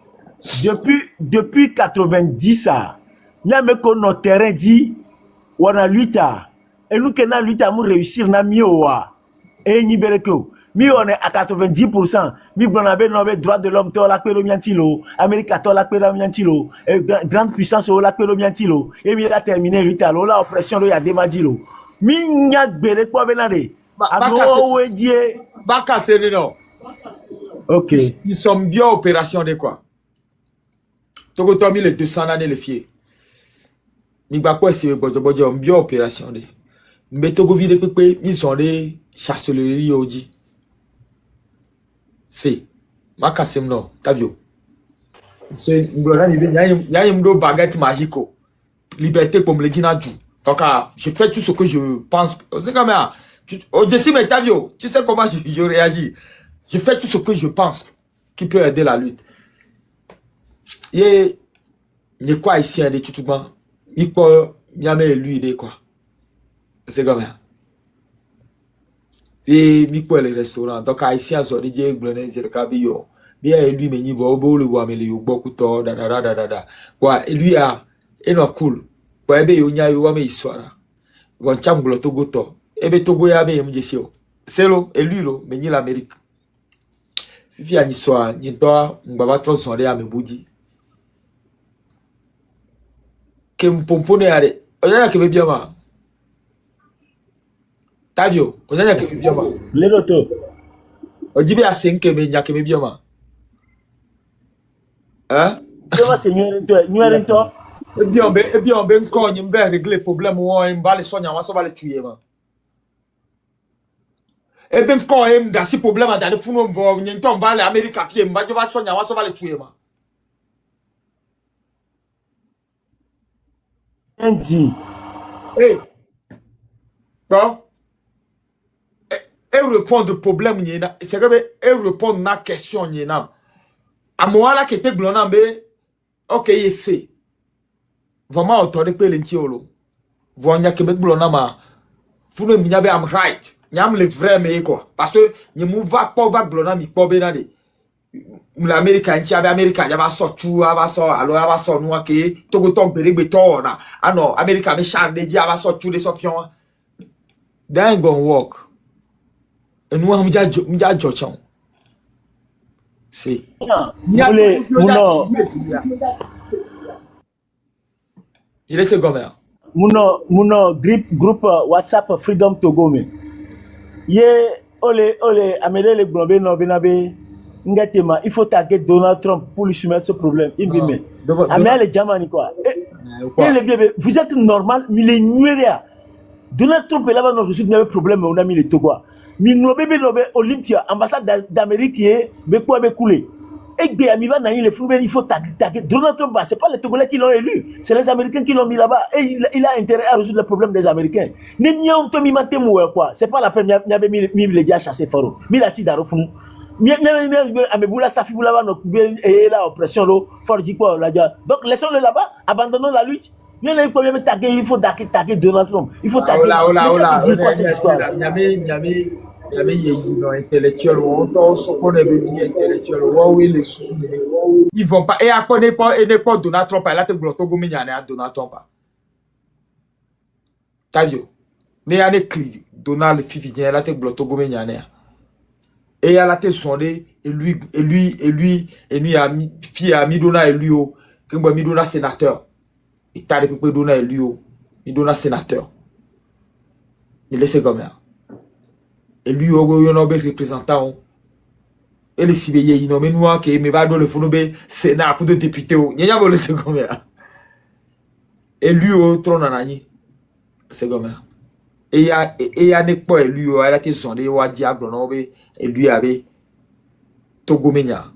depuis 90 ans nyame ko no terrain dit wana luta et nous kena luta mu réussir na miowa et ni bereko mi on est à 90% mi bonabe no be droit de l'homme to la pelo miantilo Amérique to la pelo miantilo grande puissance o la pelo miantilo et mi la terminer luta lo la oppression lo ya demadilo mi nya bereko benade amo wedie baka c'est non. OK ils sont bien opération de quoi Togo to 1200 années le fier mi gba ko si bojo mbio opération de mbe Togo vide pepe mi sont des chasseries oji c'est makasim no tabio c'est ngora ni ya mdo baguette magique liberté pour me le dire du donc je fais tout ce que je pense c'est comme ça je sais mais tabio tu sais comment je réagis je fais tout ce que je pense qui peut aider la lutte et ni quoi ici de tout le monde il peut jamais lui de quoi c'est comme ça et mi peut les restaurants donc ici à zone de Glenet c'est le cabio bien lui mais niveau beau le voir mais le beaucoup to da quoi lui a et no cool quoi ebe yo nya yo me histoire bon chamblo Togo to ebe Togo ya be mjesio c'est lo et lui lo mais ni l'Amérique Vivi a soir, ni toi, m'baba trop sonné à me boudi. Que m'pompone allez. Oya que me bien ma. Tavio, oya que me bien ma. Les autres. Ojibe a 5 que me bien ma. Hein? Comment c'est mieux toi? Et bien on ben cogne, on va régler problème ou on va les soigner, on va les tuer ma. Et ben quand on a si problème dans le fond on va aller Amérique à pied, on va soigner, on va les tuer ma. Dit. Hey, bon. Et répondre au problème c'est que et répondre à question na. À moi là qui était glonam be OK c'est vraiment autorité pe lentiolo. Vonya que be glonama. Fu no minya be am right. Nyam le vrai mais quoi parce que ni mu va pas va glonam mi po be na de. L'Amérique en Tchad, Amérique, il y a sorti, alors il va sortir nous que Togo Togo berebe tona. Ah non, Amérique me charge de dire il va sortir les sortions. That ain't gonna work. Et nous on m'ja jochon. C'est. Il est secondaire. Mon groupe WhatsApp Freedom Togo me. Ye ole amele le globé no benabe. Ngatema, il faut taguer Donald Trump pour lui soumettre ce problème. Il me met. Amele Jamani quoi. Vous êtes normal, mais les nuéria. Donald Trump est là-bas, nous résoudre le problème, on a mis les Togo. Mais nous avons Olympia, ambassade d'Amérique qui est quoi coulé. Et bien, il faut taguer. Donald Trump, ce n'est pas les Togolais qui l'ont élu, c'est les Américains qui l'ont mis là-bas. Et il a intérêt à résoudre le problème des Américains. Ce n'est pas la peine, il y avait mis les gars chassés fort. Mais la tida refou. Ameboula Safibula va nous et la oppression fort dit quoi là. Donc laissons-le là-bas, abandonnons la lutte. Il faut taguer Donald Trump. Il faut taguer. Dire quoi cette histoire? Intellectuel, ils vont pas. Et à quoi n'est pas Donald Trump, elle a te bloqué comme il y a Donald Trump. T'as vu? Mais il y a des clés. Donald Fifi, elle a te bloqué comme il y a. Et elle a te sondé, et lui, a mis, fille a mis Donald et lui, que moi, mis Donald sénateur. Et t'as des people Donald et lui, mis Donald sénateur. Il laisse comme ça. Et lui, il y a un représentant. Et les Sibéliens, ils n'ont pas nous qui me va dans le fond de Sénat pour de députés. Il y a un laisse comme ça. Et lui, au trône en année. C'est comme ça. Et il y a des points, lui, il a été sondé, il a diable, et lui avait Togo Menya.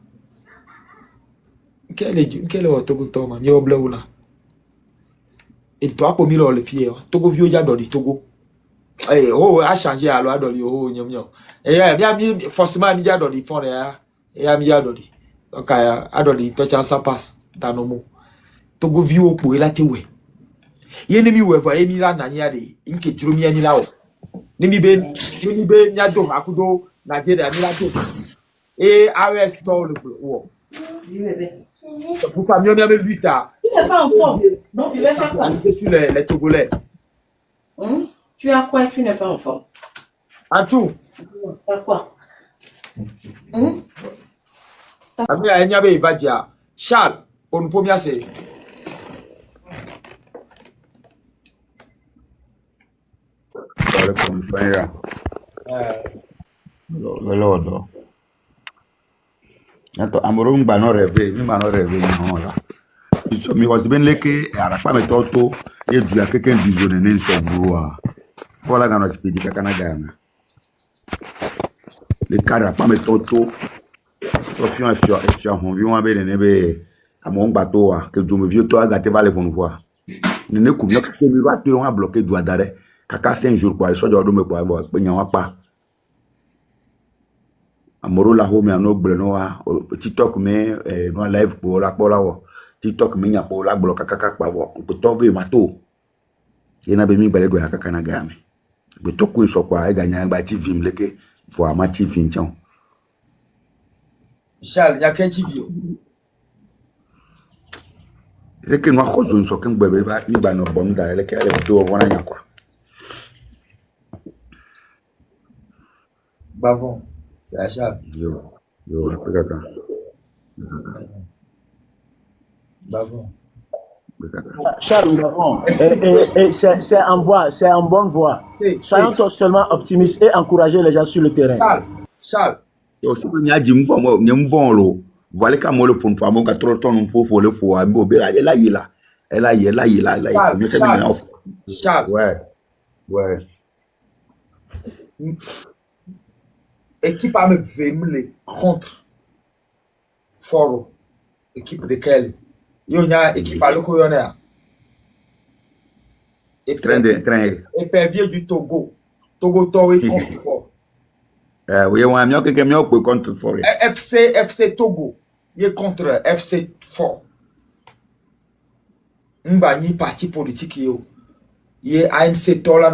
Quel est Togo Toma? Il y a un bleu là. Et toi, pour mille le fier, Togo vieux, il y a dans le Togo. Eh, oh, a changé alors dans le oh, et il y a mis forcément un milliard dans le fond, et il y a un milliard dans le. Donc, à dans le touch, ça passe dans nos mots. Togo vieux, pour il a été ouais. Yenemi wewa emi la nanyade inke jurumi eni lawo nimi be nyado makudo Nigeria ni la do et AES to le wo pour famille on a 8 ans tu n'es pas en forme donc tu vas faire quoi je suis les Togolais tu as quoi tu n'es pas en forme en tout à quoi ami a enyabe ivadia Charles on pomia c'est Lord. Amoro ngba no rêver, ni ma no rêver non là. Mi was ben leke arapa me toto e du akeken bizone ne so bua. Fola ga no spedi ka kana gana. Le cara pa me toto. So fion hon vi wan be ne be amon gba to wa ke du me vieux to aga te va le fon voir. Ne ku mi ka ke mi ba te on a bloqué doigt d'arrêt. Kaka 5 jours quoi, so do me quoi bo pe nyan pa. Amoro la home no breno wa TikTok me no live pour la wo TikTok me nya pour la bloquer kaka pa wo ko to be mato yena be mi gbale do kaka na ga me be to ku so kwa e ga nya gba TV mleke for ama TV nchan Charles ya ke TV c'est que no ko zo so ken gbe ba ni ba no bonu da le ke le do wona nya kwa bavon c'est Charles Yo, Bekaka. Bravo. Charles, nous avons. Et c'est en bonne voie. Soyons seulement optimistes et encourager les gens sur le terrain. Charles. Yo, si vous n'avez pas dit, voilà quand moi le pont pour mon 4 tonnes pour le foie, elle a y là. Charles. Ouais. Équipe à me les contre Foro. Équipe de Kelly. Il y a équipe à l'Okoyonea. Train. Et pervier du Togo. Togo Towe contre Foro. Oui, on a mieux que mieux contre Foro. FC Togo. Il est contre FC Foro. Mba ni parti politique yo. Il est ANC Tola